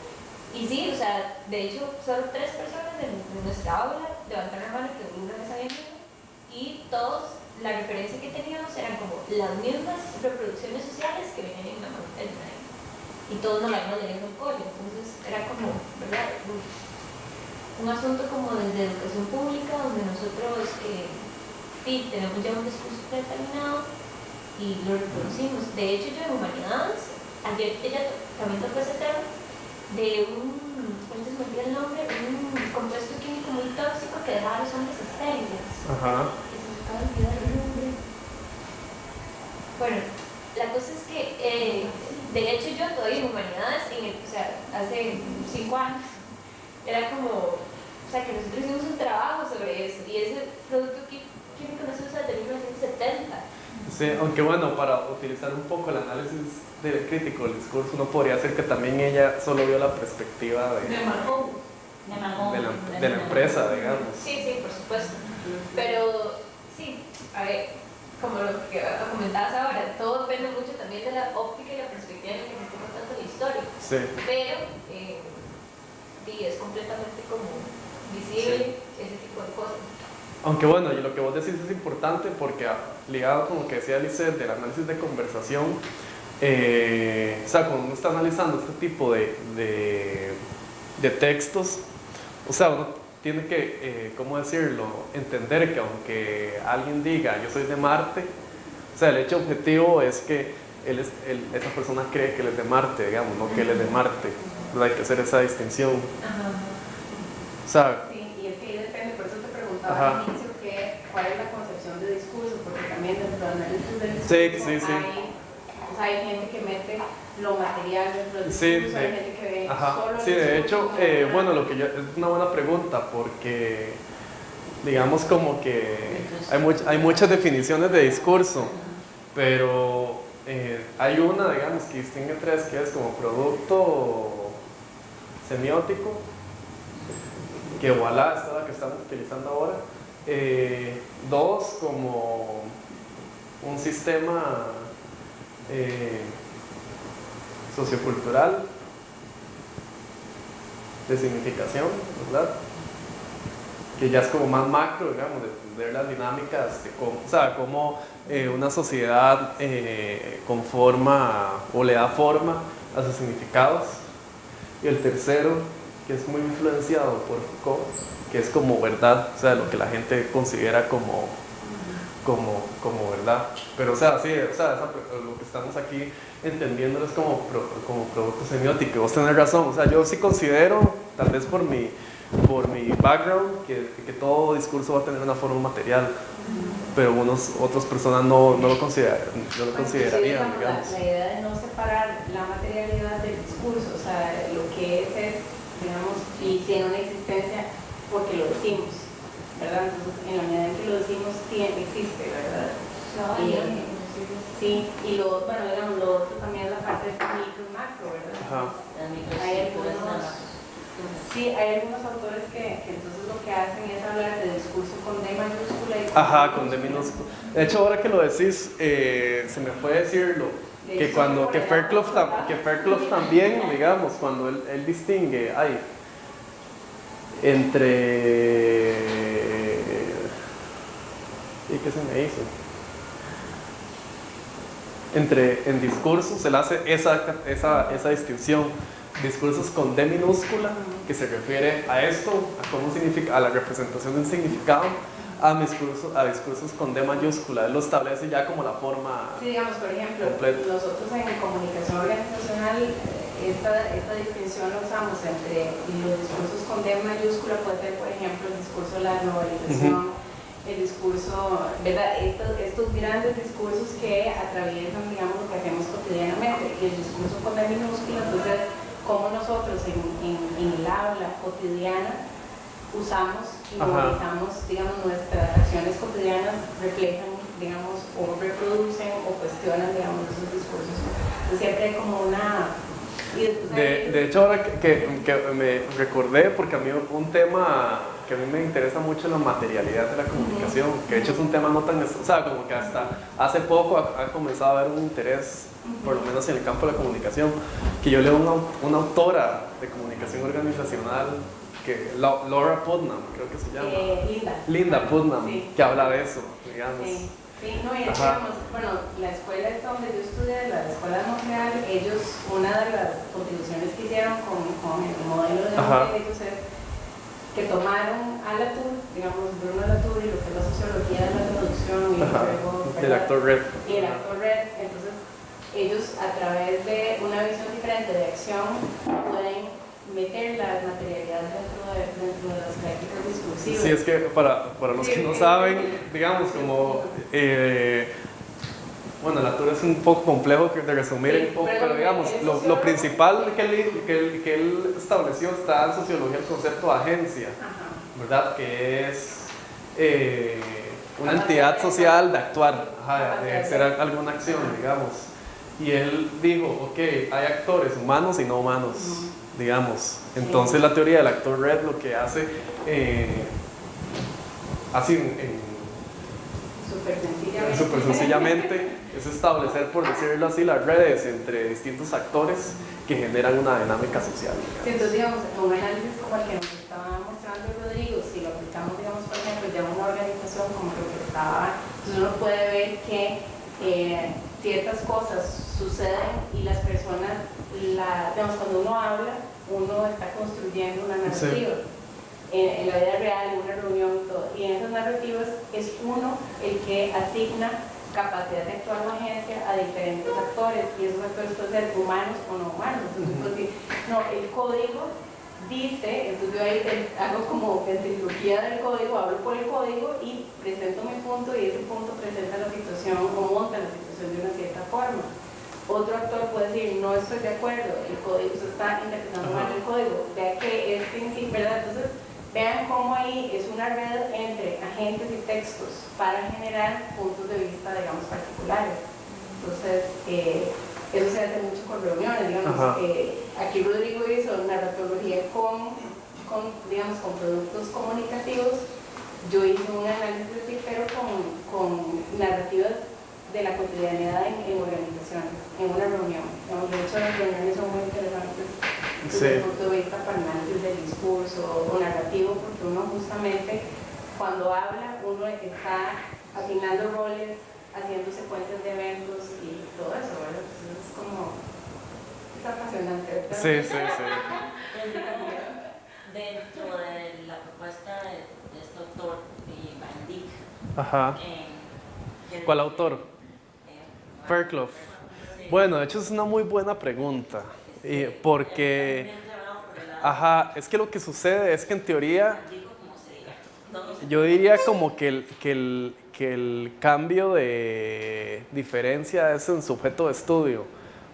[SPEAKER 4] Y sí, o sea, de hecho, solo 3 personas de nuestra aula levantaron la mano que alguna vez habían ido y todos, la referencia que teníamos eran como las mismas reproducciones sociales que venían en la manual. Y todos nos la habíamos leído en el cole, entonces era como, ¿verdad?, un asunto como desde educación pública, donde nosotros sí, tenemos ya un discurso determinado y lo reproducimos. De hecho, yo en humanidades, ayer ella también tocó ese tema de ¿cuál se me olvida el nombre? Un compuesto químico muy tóxico que dejaba a los hombres estériles.
[SPEAKER 1] Ajá.
[SPEAKER 4] Que se me acaba de olvidar el nombre. Bueno, la cosa es que, de hecho, yo todavía en humanidades, o sea, hace 5 años, era como, o sea, que nosotros hicimos un trabajo sobre eso y ese producto químico no se usa desde 1970.
[SPEAKER 1] Sí, aunque bueno, para utilizar un poco el análisis crítico del discurso, uno podría decir que también ella solo vio la perspectiva de la empresa, digamos.
[SPEAKER 4] Sí, sí, por supuesto. Pero sí, a ver, como lo que comentabas ahora, todo depende mucho también de la óptica y la perspectiva en la que se esté contando la historia.
[SPEAKER 1] Sí.
[SPEAKER 4] Pero sí, es completamente como visible ese tipo de cosas.
[SPEAKER 1] Aunque bueno, y lo que vos decís es importante porque ligado con lo que decía Lisette del análisis de conversación, o sea, cuando uno está analizando este tipo de textos, o sea, uno tiene que, ¿cómo decirlo?, entender que aunque alguien diga yo soy de Marte, o sea, el hecho objetivo es que esa persona cree que él es de Marte, digamos, no que él es de Marte. Hay que hacer esa distinción.
[SPEAKER 4] Ajá.
[SPEAKER 1] O sea,
[SPEAKER 2] Sí, y es que ahí depende, por eso te preguntaba al inicio cuál es la concepción de discurso, porque también dentro del análisis del discurso hay gente que mete lo material dentro del discurso, hay gente que ve solo
[SPEAKER 1] sí, de hecho, bueno, es una buena pregunta porque digamos como que hay muchas definiciones de discurso, pero hay una, digamos, que distingue 3, que es como producto semiótico, que voilà, esta es la que estamos utilizando ahora. 2, como un sistema sociocultural de significación, ¿verdad? Que ya es como más macro, digamos, de entender las dinámicas de cómo, o sea, cómo una sociedad conforma o le da forma a sus significados. Y el tercero, que es muy influenciado por Foucault, que es como verdad, o sea, lo que la gente considera como verdad. Pero, o sea, sí, o sea, lo que estamos aquí entendiendo es como producto semiótico. Vos tenés razón, o sea, yo sí considero, tal vez por mi background, que todo discurso va a tener una forma material, pero otras personas no lo considerarían, digamos.
[SPEAKER 2] La idea de no separar la materialidad del discurso, o sea, lo que es, digamos, y tiene una existencia porque lo decimos, ¿verdad? Entonces, en la medida en que lo decimos, existe, ¿verdad? Sí, y bueno, digamos, lo otro también es la parte de micro y macro, ¿verdad?
[SPEAKER 1] Ajá.
[SPEAKER 2] Hay algunos autores que entonces lo que hacen es hablar de discurso con D mayúscula y
[SPEAKER 1] con D minúscula. De hecho, ahora que lo decís, se me puede decirlo, que Fairclough también, digamos, cuando él distingue, entre... ¿Y qué se me hizo? En discursos, él hace esa distinción. Discursos con D minúscula, que se refiere a esto, a la representación de un significado, a discursos con D mayúscula. Él lo establece ya como la forma.
[SPEAKER 2] Sí, digamos, por ejemplo,
[SPEAKER 1] completa.
[SPEAKER 2] nosotros en comunicación organizacional esta distinción la usamos entre los discursos con D mayúscula, puede ser, por ejemplo, el discurso de la globalización, el discurso, ¿verdad? Estos grandes discursos que atraviesan, digamos, lo que hacemos cotidianamente, y el discurso con D minúscula, entonces, cómo nosotros en el habla cotidiana usamos y movilizamos, digamos, nuestras acciones cotidianas reflejan, digamos, o reproducen o cuestionan, digamos, esos discursos. Entonces siempre hay como una...
[SPEAKER 1] De hecho, ahora que me recordé, porque a mí un tema que a mí me interesa mucho es la materialidad de la comunicación, que de hecho es un tema no tan... O sea, como que hasta hace poco ha comenzado a haber un interés, por lo menos en el campo de la comunicación, que yo leo una autora de comunicación organizacional, Laura Putnam, creo que se llama. Linda Putnam, sí, que habla de eso, digamos.
[SPEAKER 2] Sí, no, y digamos, bueno, la escuela esta donde yo estudié, la Escuela de Montreal, ellos, una de las contribuciones que hicieron con el modelo de ellos es que tomaron a Latour, digamos, Bruno Latour y lo que es la sociología de la traducción y luego,
[SPEAKER 1] del actor Red.
[SPEAKER 2] Y el actor Red, entonces ellos a través de una visión diferente de acción pueden meter las materialidades dentro de las prácticas discursivas.
[SPEAKER 1] Sí, es que para los que no saben, digamos, como... bueno, la altura es un poco complejo de resumir, pero digamos, lo principal que él estableció está en sociología, el concepto de agencia, ¿verdad? Que es una entidad social de actuar, de hacer alguna acción, digamos. Y él dijo, ok, hay actores humanos y no humanos, digamos. Entonces la teoría del actor Red lo que hace, súper sencillamente, es establecer, por decirlo así, las redes entre distintos actores que generan una dinámica social.
[SPEAKER 2] Sí, entonces, digamos, un análisis como el que nos estaba mostrando Rodrigo, si lo aplicamos, digamos, por ejemplo, ya una organización como lo que estaba, entonces uno puede ver que ciertas cosas suceden y las personas, digamos, cuando uno habla, uno está construyendo una narrativa. Sí. En la vida real, en una reunión y todo. Y en esas narrativas es uno el que asigna capacidad de actuar la agencia a diferentes actores, y esos actores pueden ser humanos o no humanos. Entonces, no, el código dice, entonces yo ahí hago como ventriloquía del código, hablo por el código y presento mi punto, y ese punto presenta la situación o monta la situación de una cierta forma. Otro actor puede decir, no estoy de acuerdo, el código, usted está interpretando mal el código, vea que es en sí, ¿verdad? Entonces, vean cómo ahí es una red entre agentes y textos para generar puntos de vista, digamos, particulares. Entonces, eso se hace mucho con reuniones, digamos. Aquí Rodrigo hizo narratología con productos comunicativos. Yo hice un análisis, pero con narrativas de la cotidianidad en organizaciones, en una reunión. Digamos, de hecho, las reuniones son muy interesantes desde el punto de vista para análisis del discurso o narrativo, porque uno justamente cuando habla, uno está asignando roles, haciendo secuencias de eventos y todo eso, ¿verdad? Entonces es como, es apasionante, ¿verdad?
[SPEAKER 1] Sí, sí, sí.
[SPEAKER 3] Dentro de la propuesta de este autor, Van Dyck,
[SPEAKER 1] Ajá. ¿Cuál autor? Fairclough. Bueno, de hecho es una muy buena pregunta, porque, ajá, es que lo que sucede es que en teoría, yo diría como que el cambio de diferencia es en su objeto de estudio,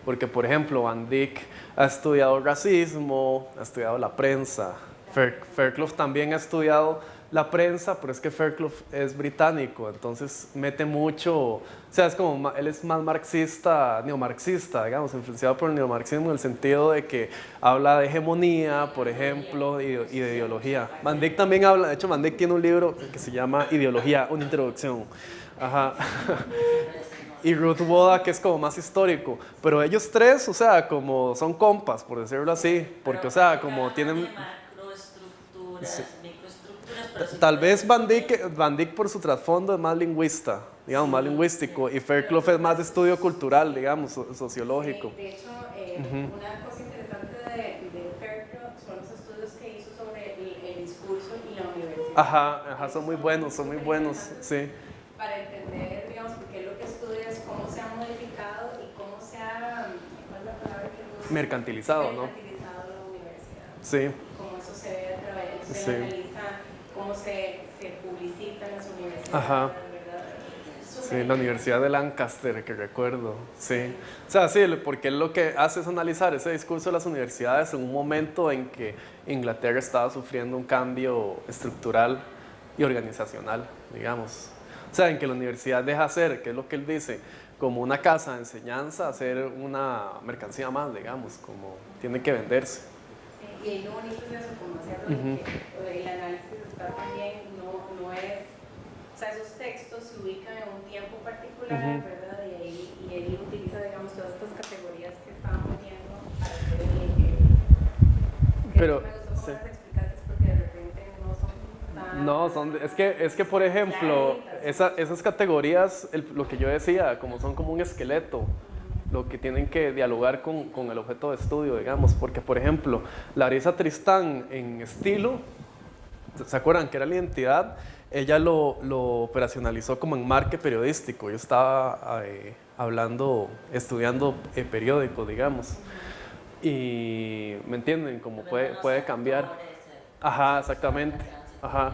[SPEAKER 1] porque por ejemplo Van Dyck ha estudiado racismo, ha estudiado la prensa, Fairclough también ha estudiado la prensa, pero es que Fairclough es británico, entonces mete mucho, o sea, es como, él es más marxista, neomarxista, digamos, influenciado por el neomarxismo en el sentido de que habla de hegemonía, por ejemplo, y de ideología. Van Dyck también habla, de hecho Van Dyck tiene un libro que se llama Ideología, una introducción. Ajá. Y Ruth Wodak, que es como más histórico, pero ellos tres, o sea, como son compas, por decirlo así, porque, o sea, como tienen... Sí. Tal vez Van Dyck por su trasfondo es más lingüista, digamos, más lingüístico, y Fairclough es más de estudio cultural, digamos, sociológico.
[SPEAKER 2] Sí, de hecho, una cosa interesante de Fairclough son los estudios que hizo sobre el discurso y la universidad.
[SPEAKER 1] Ajá, son muy buenos, sí.
[SPEAKER 2] Para entender, digamos, porque lo que estudia es cómo se ha modificado y cómo se ha, ¿cuál es la palabra que usa?
[SPEAKER 1] Mercantilizado, ¿no?
[SPEAKER 2] Mercantilizado la universidad.
[SPEAKER 1] Sí.
[SPEAKER 2] Cómo eso se ve a través, se
[SPEAKER 1] Sí.
[SPEAKER 2] analiza cómo se publicita en las universidades,
[SPEAKER 1] Ajá.
[SPEAKER 2] ¿verdad?
[SPEAKER 1] Sí, la Universidad de Lancaster, que recuerdo, sí. O sea, sí, porque él lo que hace es analizar ese discurso de las universidades en un momento en que Inglaterra estaba sufriendo un cambio estructural y organizacional, digamos. O sea, en que la universidad deja ser, que es lo que él dice, como una casa de enseñanza, a ser una mercancía más, digamos, como tiene que venderse.
[SPEAKER 2] Y ahí lo bonito es eso, como hacerlo, que el análisis está también, no es, o sea, esos textos se ubican en un tiempo particular, ¿verdad? Y ahí utiliza, digamos, todas estas categorías que estábamos viendo para hacer el equilibrio.
[SPEAKER 1] Pero,
[SPEAKER 2] me gustó cómo
[SPEAKER 1] sí.
[SPEAKER 2] las explicaste porque de repente no son tan...
[SPEAKER 1] No, es que por ejemplo, esas categorías, lo que yo decía, como son como un esqueleto, lo que tienen que dialogar con el objeto de estudio, digamos, porque por ejemplo, Larissa Tristán en estilo, ¿se acuerdan que era la identidad? Ella lo operacionalizó como en marque periodístico. Yo estaba estudiando periódicos, digamos, y ¿me entienden? Como puede cambiar. Ajá, exactamente. Ajá.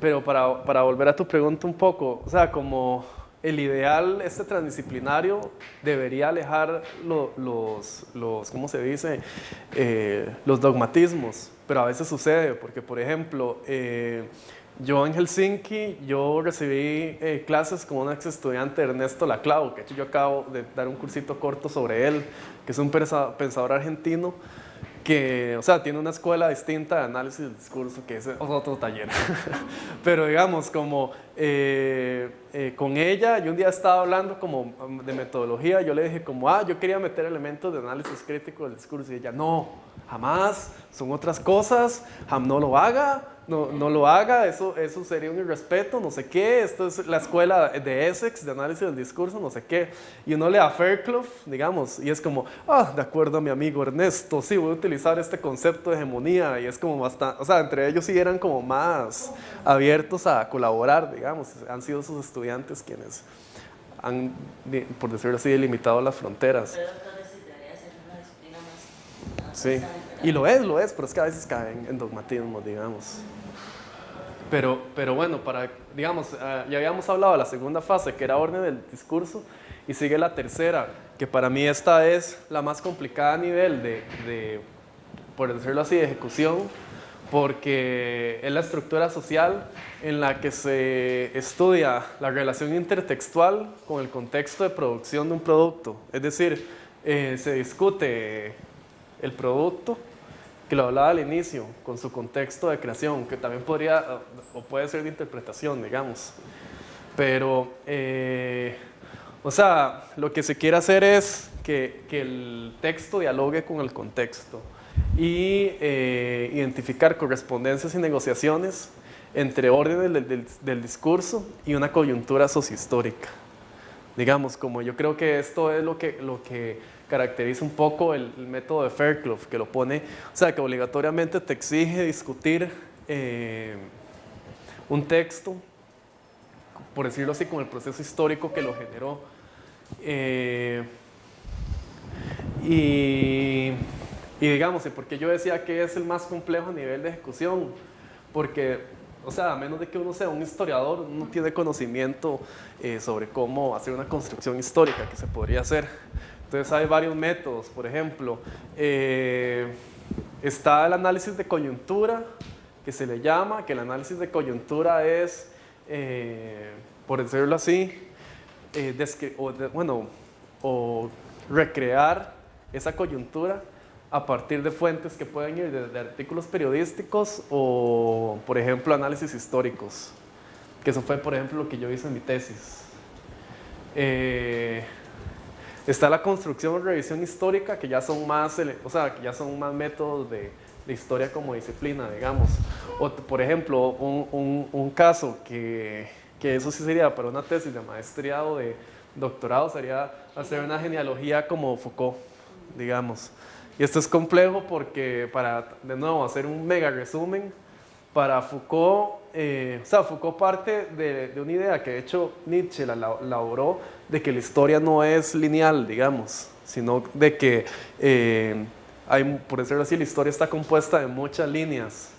[SPEAKER 1] Pero para volver a tu pregunta un poco, o sea, como el ideal transdisciplinario debería alejar los ¿cómo se dice? Los dogmatismos, pero a veces sucede, porque por ejemplo, yo en Helsinki, yo recibí clases con un ex estudiante, Ernesto Laclau, que yo acabo de dar un cursito corto sobre él, que es un pensador argentino, que, o sea, tiene una escuela distinta de análisis del discurso, que es otro taller. Pero digamos, como con ella, yo un día estaba hablando como de metodología, yo le dije como, yo quería meter elementos de análisis crítico del discurso, y ella, no, jamás, son otras cosas, no lo haga, no lo haga, eso sería un irrespeto, no sé qué, esto es la escuela de Essex, de análisis del discurso, no sé qué, y uno le da Fairclough, digamos, y es como, de acuerdo a mi amigo Ernesto, sí, voy a utilizar este concepto de hegemonía, y es como bastante, o sea, entre ellos sí eran como más abiertos a colaborar, digamos, han sido sus estudiantes quienes han, por decirlo así, delimitado las fronteras.
[SPEAKER 3] Pero entonces sí debería ser una disciplina más...
[SPEAKER 1] Sí, y lo es, pero es que a veces caen en dogmatismo, digamos. Pero bueno, digamos, ya habíamos hablado de la segunda fase, que era orden del discurso, y sigue la tercera, que para mí esta es la más complicada a nivel de por decirlo así, de ejecución, porque es la estructura social en la que se estudia la relación intertextual con el contexto de producción de un producto. Es decir, se discute el producto, que lo hablaba al inicio, con su contexto de creación, que también podría o puede ser de interpretación, digamos. Pero O sea, lo que se quiere hacer es que el texto dialogue con el contexto y identificar correspondencias y negociaciones entre órdenes del discurso y una coyuntura sociohistórica. Digamos, como yo creo que esto es lo que caracteriza un poco el método de Fairclough, que lo pone, o sea, que obligatoriamente te exige discutir un texto, por decirlo así, con el proceso histórico que lo generó. Y digamos, ¿y por qué yo decía que es el más complejo a nivel de ejecución? Porque, o sea, a menos de que uno sea un historiador, uno no tiene conocimiento sobre cómo hacer una construcción histórica que se podría hacer. Entonces hay varios métodos, por ejemplo, está el análisis de coyuntura, que se le llama, que el análisis de coyuntura es, por decirlo así, o recrear esa coyuntura a partir de fuentes que pueden ir de artículos periodísticos o, por ejemplo, análisis históricos, que eso fue, por ejemplo, lo que yo hice en mi tesis. Está la construcción o revisión histórica, que ya son más, que ya son más métodos de historia como disciplina, digamos. O, por ejemplo, un caso que eso sí sería para una tesis de maestría o de doctorado, sería hacer una genealogía como Foucault, digamos. Y esto es complejo porque para, de nuevo, hacer un mega resumen, para Foucault, Foucault parte de una idea que de hecho Nietzsche la elaboró, de que la historia no es lineal, digamos, sino de que por decirlo así, la historia está compuesta de muchas líneas.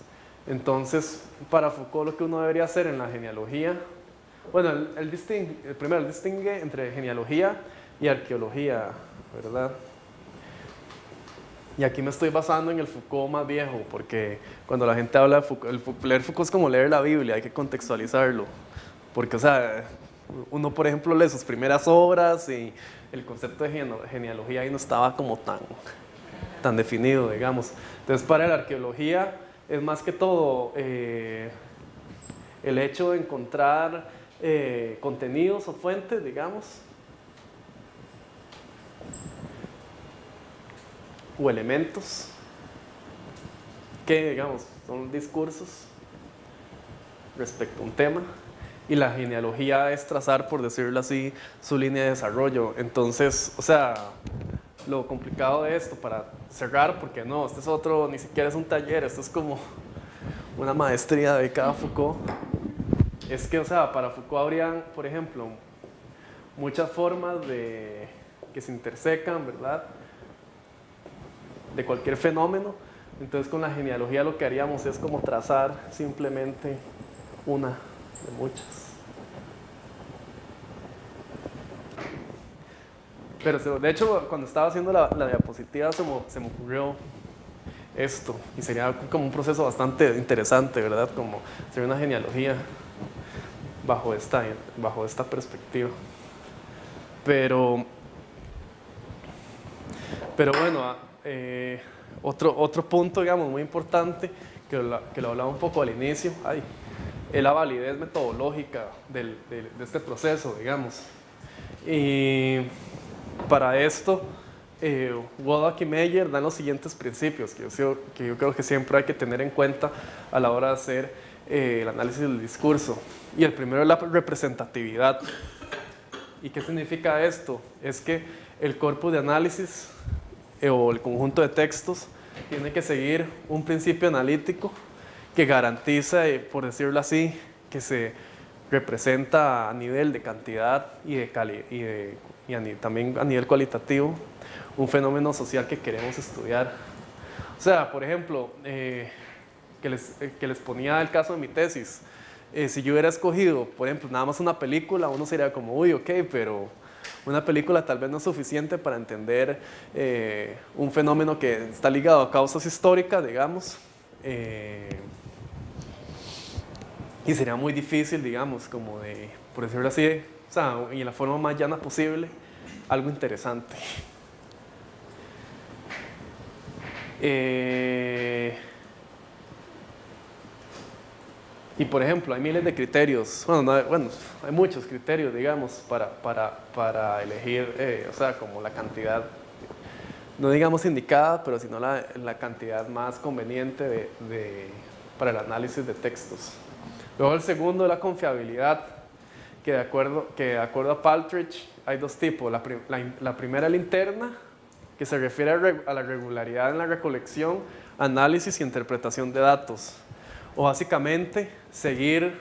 [SPEAKER 1] Entonces, para Foucault lo que uno debería hacer en la genealogía, bueno, él distingue entre genealogía y arqueología, ¿verdad? Y aquí me estoy basando en el Foucault más viejo, porque cuando la gente habla de Foucault, leer Foucault es como leer la Biblia, hay que contextualizarlo. Porque, o sea, uno, por ejemplo, lee sus primeras obras y el concepto de genealogía ahí no estaba como tan definido, digamos. Entonces, para la arqueología es más que todo el hecho de encontrar contenidos o fuentes, digamos, o elementos que, digamos, son discursos respecto a un tema, y la genealogía es trazar, por decirlo así, su línea de desarrollo. Entonces, o sea, lo complicado de esto, para cerrar, porque no, este es otro, ni siquiera es un taller, esto es como una maestría dedicada a Foucault, es que, o sea, para Foucault habrían, por ejemplo, muchas formas que se intersecan, ¿verdad?, de cualquier fenómeno. Entonces, con la genealogía lo que haríamos es como trazar simplemente una de muchas. Pero de hecho, cuando estaba haciendo la diapositiva se me ocurrió esto, y sería como un proceso bastante interesante, ¿verdad? Como hacer una genealogía bajo esta perspectiva. Pero bueno, otro punto, digamos, muy importante, que lo hablaba un poco al inicio, es la validez metodológica de este proceso, digamos. Y para esto, Wodak y Meyer dan los siguientes principios que yo creo que siempre hay que tener en cuenta a la hora de hacer el análisis del discurso. Y el primero es la representatividad. ¿Y qué significa esto? Es que el corpus de análisis o el conjunto de textos tiene que seguir un principio analítico que garantiza, por decirlo así, que se representa a nivel de cantidad y también a nivel cualitativo un fenómeno social que queremos estudiar. O sea, por ejemplo, que les ponía el caso de mi tesis. Si yo hubiera escogido, por ejemplo, nada más una película, uno sería como, uy, ok, pero una película tal vez no es suficiente para entender un fenómeno que está ligado a causas históricas, digamos, y sería muy difícil, digamos, como de, por decirlo así, o sea, y en la forma más llana posible, algo interesante. Y por ejemplo, hay miles de criterios, hay muchos criterios, digamos, para elegir, o sea, como la cantidad, no digamos indicada, pero sino la cantidad más conveniente para el análisis de textos. Luego el segundo es la confiabilidad, que de acuerdo a Partridge hay dos tipos. La primera es la interna, que se refiere a la regularidad en la recolección, análisis y interpretación de datos. O básicamente seguir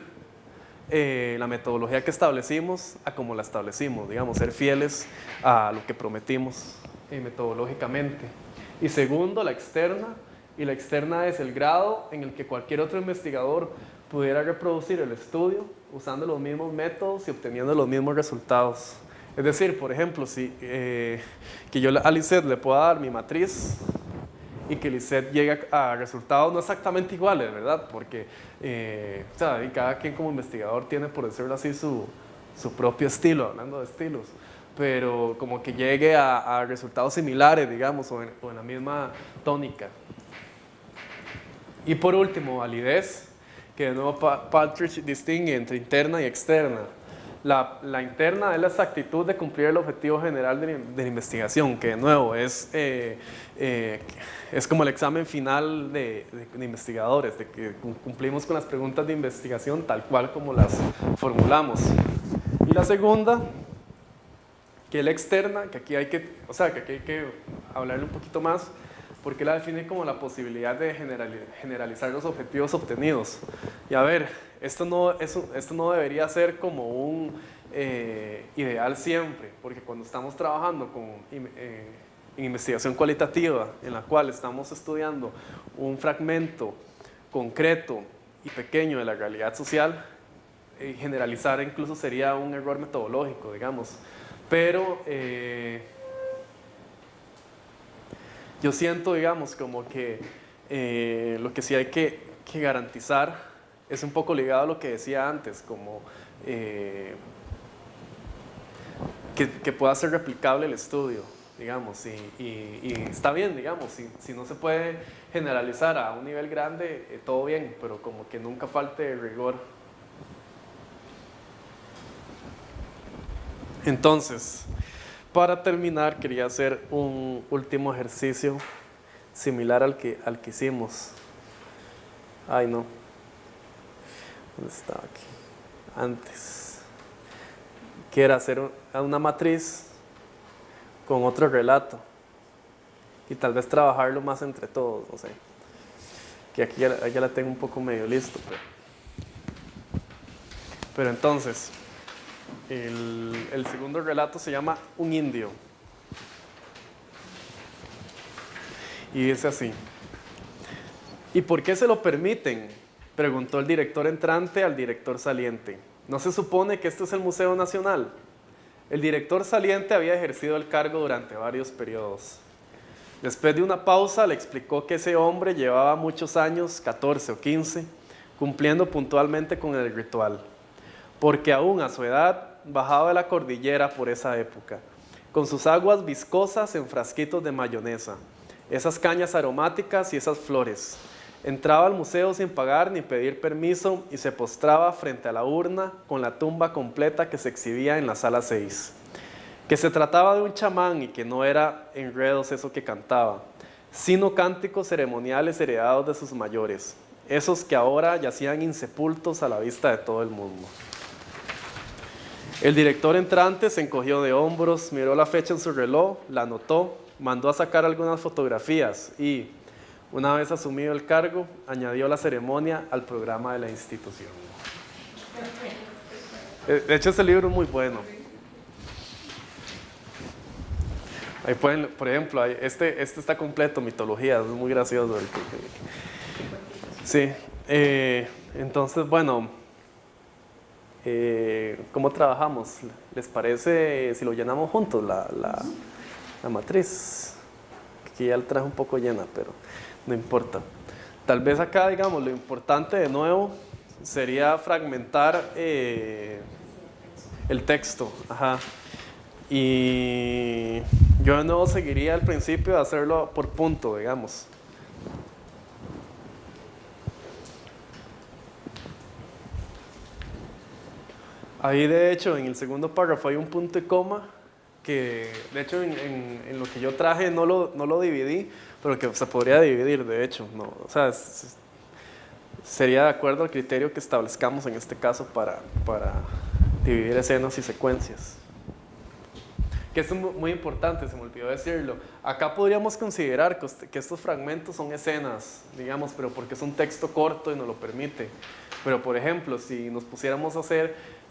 [SPEAKER 1] la metodología que establecimos a como la establecimos, digamos, ser fieles a lo que prometimos metodológicamente. Y segundo, la externa, y la externa es el grado en el que cualquier otro investigador pudiera reproducir el estudio usando los mismos métodos y obteniendo los mismos resultados. Es decir, por ejemplo, que yo a Lisette le pueda dar mi matriz y que Lisette llegue a resultados no exactamente iguales, ¿verdad? Porque o sea, y cada quien como investigador tiene, por decirlo así, su propio estilo, hablando de estilos, pero como que llegue a resultados similares, digamos, o en la misma tónica. Y por último, validez, que de nuevo Partridge distingue entre interna y externa. La interna es la exactitud de cumplir el objetivo general de la investigación, que de nuevo es como el examen final de investigadores, de que cumplimos con las preguntas de investigación tal cual como las formulamos. Y la segunda, que es la externa, que aquí hay que hablarle un poquito más, porque la define como la posibilidad de generalizar los objetivos obtenidos. Y a ver, esto no debería ser como un ideal siempre, porque cuando estamos trabajando en investigación cualitativa, en la cual estamos estudiando un fragmento concreto y pequeño de la realidad social, generalizar incluso sería un error metodológico, digamos. Pero yo siento, digamos, como que lo que sí hay que garantizar es un poco ligado a lo que decía antes, como que pueda ser replicable el estudio, digamos, y está bien, digamos, si no se puede generalizar a un nivel grande, todo bien, pero como que nunca falte rigor. Entonces, para terminar, quería hacer un último ejercicio similar al que hicimos. Ay, no. ¿Dónde estaba aquí? Antes. Que era hacer una matriz con otro relato. Y tal vez trabajarlo más entre todos, no sé. Que aquí ya la tengo un poco medio listo. Pero entonces, el segundo relato se llama Un indio. Y dice así: ¿y por qué se lo permiten?, preguntó el director entrante al director saliente. ¿No se supone que este es el Museo Nacional? El director saliente había ejercido el cargo durante varios periodos. Después de una pausa le explicó que ese hombre llevaba muchos años, 14 o 15, cumpliendo puntualmente con el ritual, porque aún a su edad bajaba de la cordillera por esa época, con sus aguas viscosas en frasquitos de mayonesa, esas cañas aromáticas y esas flores. Entraba al museo sin pagar ni pedir permiso y se postraba frente a la urna con la tumba completa que se exhibía en la sala 6. Que se trataba de un chamán y que no era enredos eso que cantaba, sino cánticos ceremoniales heredados de sus mayores, esos que ahora yacían insepultos a la vista de todo el mundo. El director entrante se encogió de hombros, miró la fecha en su reloj, la anotó, mandó a sacar algunas fotografías y, una vez asumido el cargo, añadió la ceremonia al programa de la institución. De hecho, ese libro es muy bueno. Ahí pueden, por ejemplo, este está completo, mitología, es muy gracioso. Sí, entonces, bueno, ¿cómo trabajamos? ¿Les parece si lo llenamos juntos, la matriz? Aquí ya la traje un poco llena, pero no importa. Tal vez acá, digamos, lo importante de nuevo sería fragmentar el texto. Ajá. Y yo de nuevo seguiría al principio de hacerlo por punto, digamos. Ahí de hecho en el segundo párrafo hay un punto y coma que de hecho en lo que yo traje no lo dividí, pero que se podría dividir de hecho, ¿no? O sea, sería de acuerdo al criterio que establezcamos en este caso para dividir escenas y secuencias. Que esto es muy importante, se me olvidó decirlo. Acá podríamos considerar que estos fragmentos son escenas, digamos, pero porque es un texto corto y nos lo permite. Pero, por ejemplo, si nos pusiéramos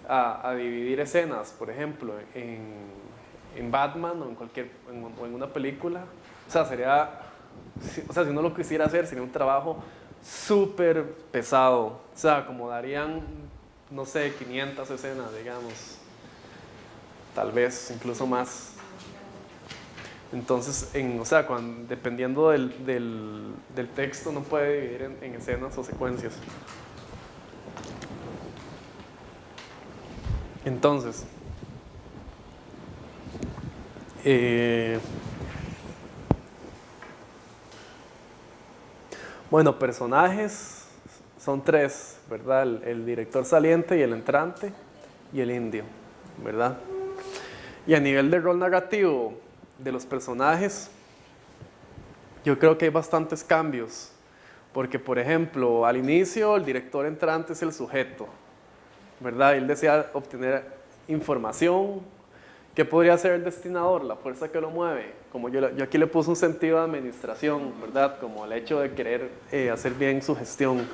[SPEAKER 1] a dividir escenas, por ejemplo, en Batman o en una película, o sea, si uno lo quisiera hacer, sería un trabajo súper pesado. O sea, como darían, no sé, 500 escenas, digamos. Tal vez incluso más. Entonces, o sea, dependiendo del texto, no puede dividir en escenas o secuencias. Entonces, bueno, personajes son tres, ¿verdad? El director saliente y el entrante y el indio, ¿verdad? Y a nivel de rol narrativo de los personajes, yo creo que hay bastantes cambios. Porque, por ejemplo, al inicio el director entrante es el sujeto, ¿verdad? Él desea obtener información. ¿Qué podría ser el destinador? La fuerza que lo mueve. Como yo aquí le puse un sentido de administración, ¿verdad? Como el hecho de querer hacer bien su gestión.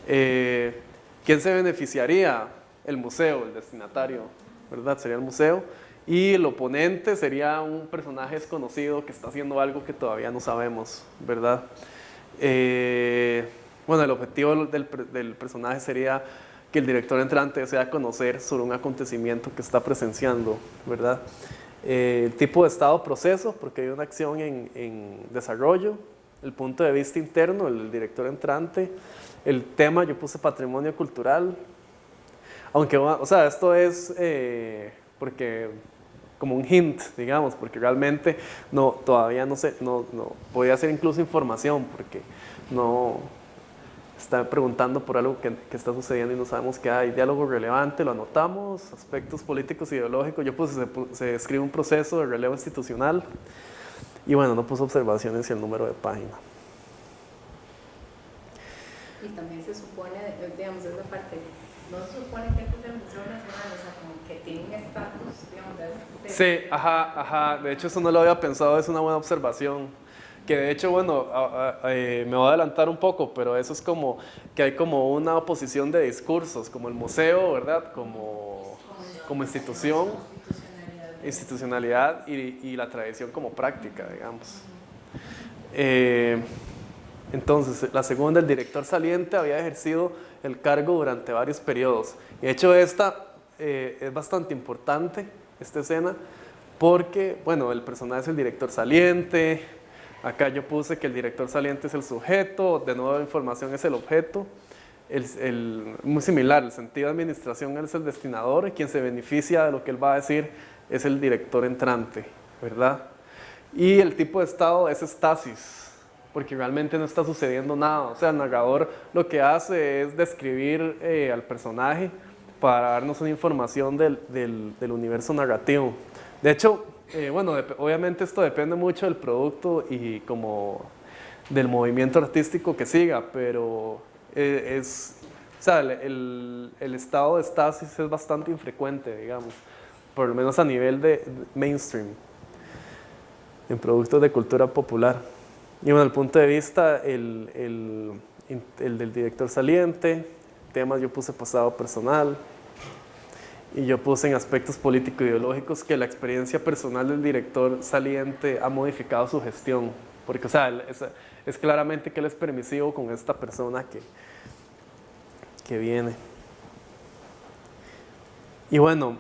[SPEAKER 1] ¿Quién se beneficiaría? El museo, el destinatario, ¿verdad? Sería el museo. Y el oponente sería un personaje desconocido que está haciendo algo que todavía no sabemos, ¿verdad? Bueno, el objetivo del personaje sería que el director entrante desea conocer sobre un acontecimiento que está presenciando, ¿verdad? El tipo de estado-proceso, porque hay una acción en desarrollo. El punto de vista interno, el director entrante. El tema, yo puse patrimonio cultural. Aunque, o sea, esto es porque como un hint, digamos, porque realmente todavía no sé, podría ser incluso información, porque no está preguntando por algo que está sucediendo y no sabemos qué hay. Diálogo relevante, lo anotamos. Aspectos políticos e ideológicos, yo puse, se describe un proceso de relevo institucional. Y bueno, no puse observaciones y el número de página.
[SPEAKER 2] Y también se supone, digamos, esa parte, no se supone que este es el Museo Nacional, o sea, como que tiene un estatus, digamos,
[SPEAKER 1] Sí, ajá, de hecho eso no lo había pensado, es una buena observación. Que de hecho, bueno, me voy a adelantar un poco, pero eso es como que hay como una oposición de discursos, como el museo, ¿verdad? Como institucionalidad y la tradición como práctica, digamos. Entonces, la segunda, el director saliente había ejercido el cargo durante varios periodos. Y de hecho esta es bastante importante, esta escena, porque, bueno, el personaje es el director saliente. Acá yo puse que el director saliente es el sujeto, de nuevo la información es el objeto. Muy similar, el sentido de administración es el destinador y quien se beneficia de lo que él va a decir es el director entrante, ¿verdad? Y el tipo de estado es estasis, porque realmente no está sucediendo nada. O sea, el narrador lo que hace es describir al personaje para darnos una información del universo narrativo. De hecho, bueno, obviamente esto depende mucho del producto y como del movimiento artístico que siga, pero o sea, el estado de estasis es bastante infrecuente, digamos, por lo menos a nivel de mainstream, en productos de cultura popular. Y bueno, el punto de vista, el del director saliente, temas yo puse pasado personal, y yo puse en aspectos político-ideológicos que la experiencia personal del director saliente ha modificado su gestión, porque o sea, es claramente que él es permisivo con esta persona que viene. Y bueno,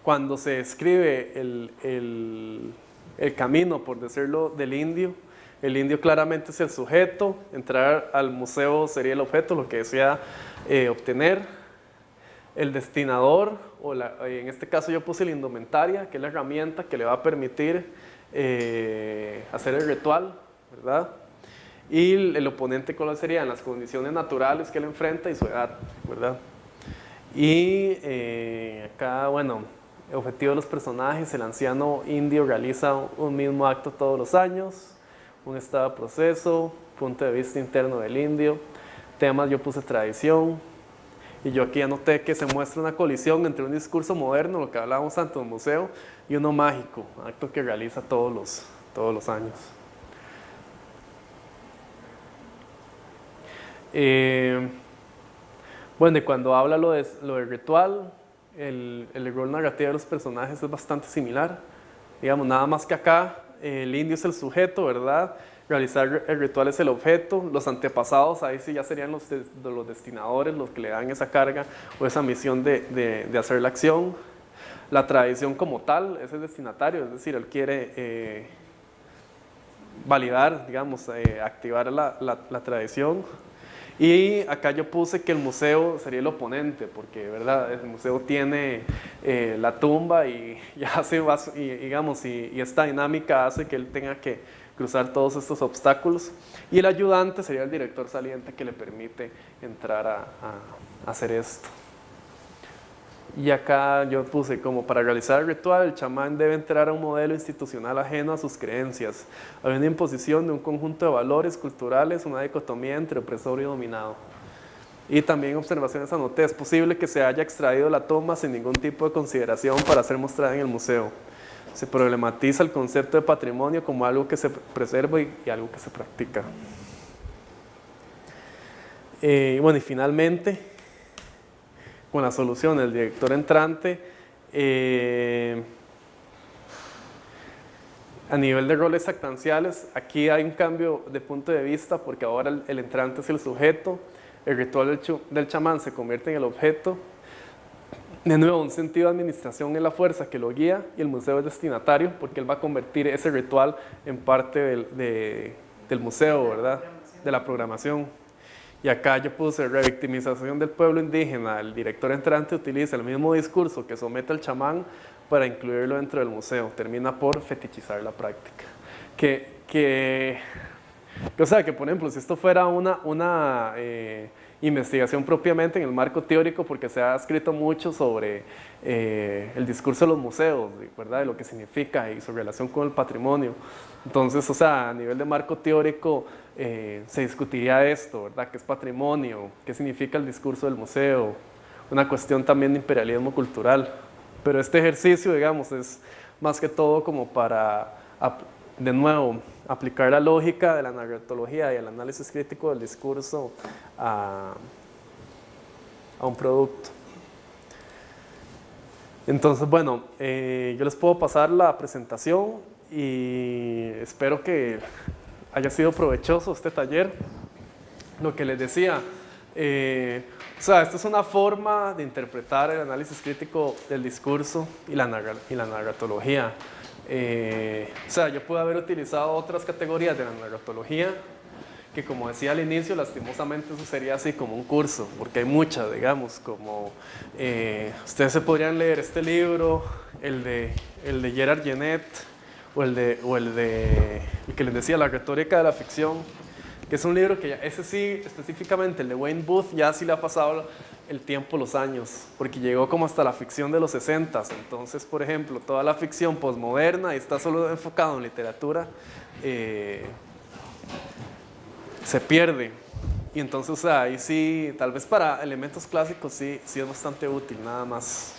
[SPEAKER 1] cuando se escribe el camino, por decirlo, del indio, el indio claramente es el sujeto, entrar al museo sería el objeto, lo que desea obtener. El destinador, en este caso yo puse la indumentaria, que es la herramienta que le va a permitir hacer el ritual, ¿verdad? Y el oponente, ¿cuáles serían? Las condiciones naturales que él enfrenta y su edad, ¿verdad? Y acá, bueno, el objetivo de los personajes: el anciano indio realiza un mismo acto todos los años, un estado de proceso, punto de vista interno del indio. Temas, yo puse tradición, y yo aquí anoté que se muestra una colisión entre un discurso moderno, lo que hablábamos antes del museo, y uno mágico, acto que realiza todos los años. Bueno, y cuando habla lo del ritual, el rol narrativo de los personajes es bastante similar. Digamos, nada más que acá el indio es el sujeto, ¿verdad? Realizar el ritual es el objeto. Los antepasados, ahí sí ya serían los destinadores, los que le dan esa carga o esa misión de hacer la acción. La tradición como tal es el destinatario, es decir, él quiere validar, digamos, activar la tradición. Y acá yo puse que el museo sería el oponente, porque, ¿verdad?, el museo tiene la tumba y esta dinámica hace que él tenga que cruzar todos estos obstáculos. Y el ayudante sería el director saliente, que le permite entrar a hacer esto. Y acá yo puse como: para realizar el ritual, el chamán debe entrar a un modelo institucional ajeno a sus creencias. Hay una imposición de un conjunto de valores culturales, una dicotomía entre opresor y dominado. Y también observaciones anoté: es posible que se haya extraído la toma sin ningún tipo de consideración para ser mostrada en el museo. Se problematiza el concepto de patrimonio como algo que se preserva y algo que se practica. Bueno, y finalmente, con la solución del director entrante, a nivel de roles actanciales, aquí hay un cambio de punto de vista, porque ahora el entrante es el sujeto, el ritual del chamán se convierte en el objeto. De nuevo, un sentido de administración es la fuerza que lo guía, y el museo es destinatario, porque él va a convertir ese ritual en parte del museo, ¿verdad?, de la programación. Y acá yo puse: revictimización del pueblo indígena. El director entrante utiliza el mismo discurso que somete al chamán para incluirlo dentro del museo. Termina por fetichizar la práctica. O sea, que por ejemplo, si esto fuera una investigación propiamente en el marco teórico, porque se ha escrito mucho sobre el discurso de los museos, ¿verdad?, de lo que significa y su relación con el patrimonio. Entonces, o sea, a nivel de marco teórico se discutiría esto, ¿verdad?, qué es patrimonio, qué significa el discurso del museo, una cuestión también de imperialismo cultural. Pero este ejercicio, digamos, es más que todo como para, de nuevo, aplicar la lógica de la narratología y el análisis crítico del discurso a un producto. Entonces, bueno, yo les puedo pasar la presentación y espero que haya sido provechoso este taller. Lo que les decía, o sea, esta es una forma de interpretar el análisis crítico del discurso y la narratología. O sea, yo pude haber utilizado otras categorías de la narratología, que, como decía al inicio, lastimosamente eso sería así como un curso, porque hay muchas, digamos, como ustedes se podrían leer este libro, el de Gerard Genet, o el que les decía, La retórica de la ficción, que es un libro que ese sí, específicamente el de Wayne Booth, ya sí le ha pasado el tiempo, los años, porque llegó como hasta la ficción de los 60s. Entonces, por ejemplo, toda la ficción posmoderna, y está solo enfocado en literatura, se pierde. Y entonces, o sea, ahí sí, tal vez para elementos clásicos sí es bastante útil, nada más.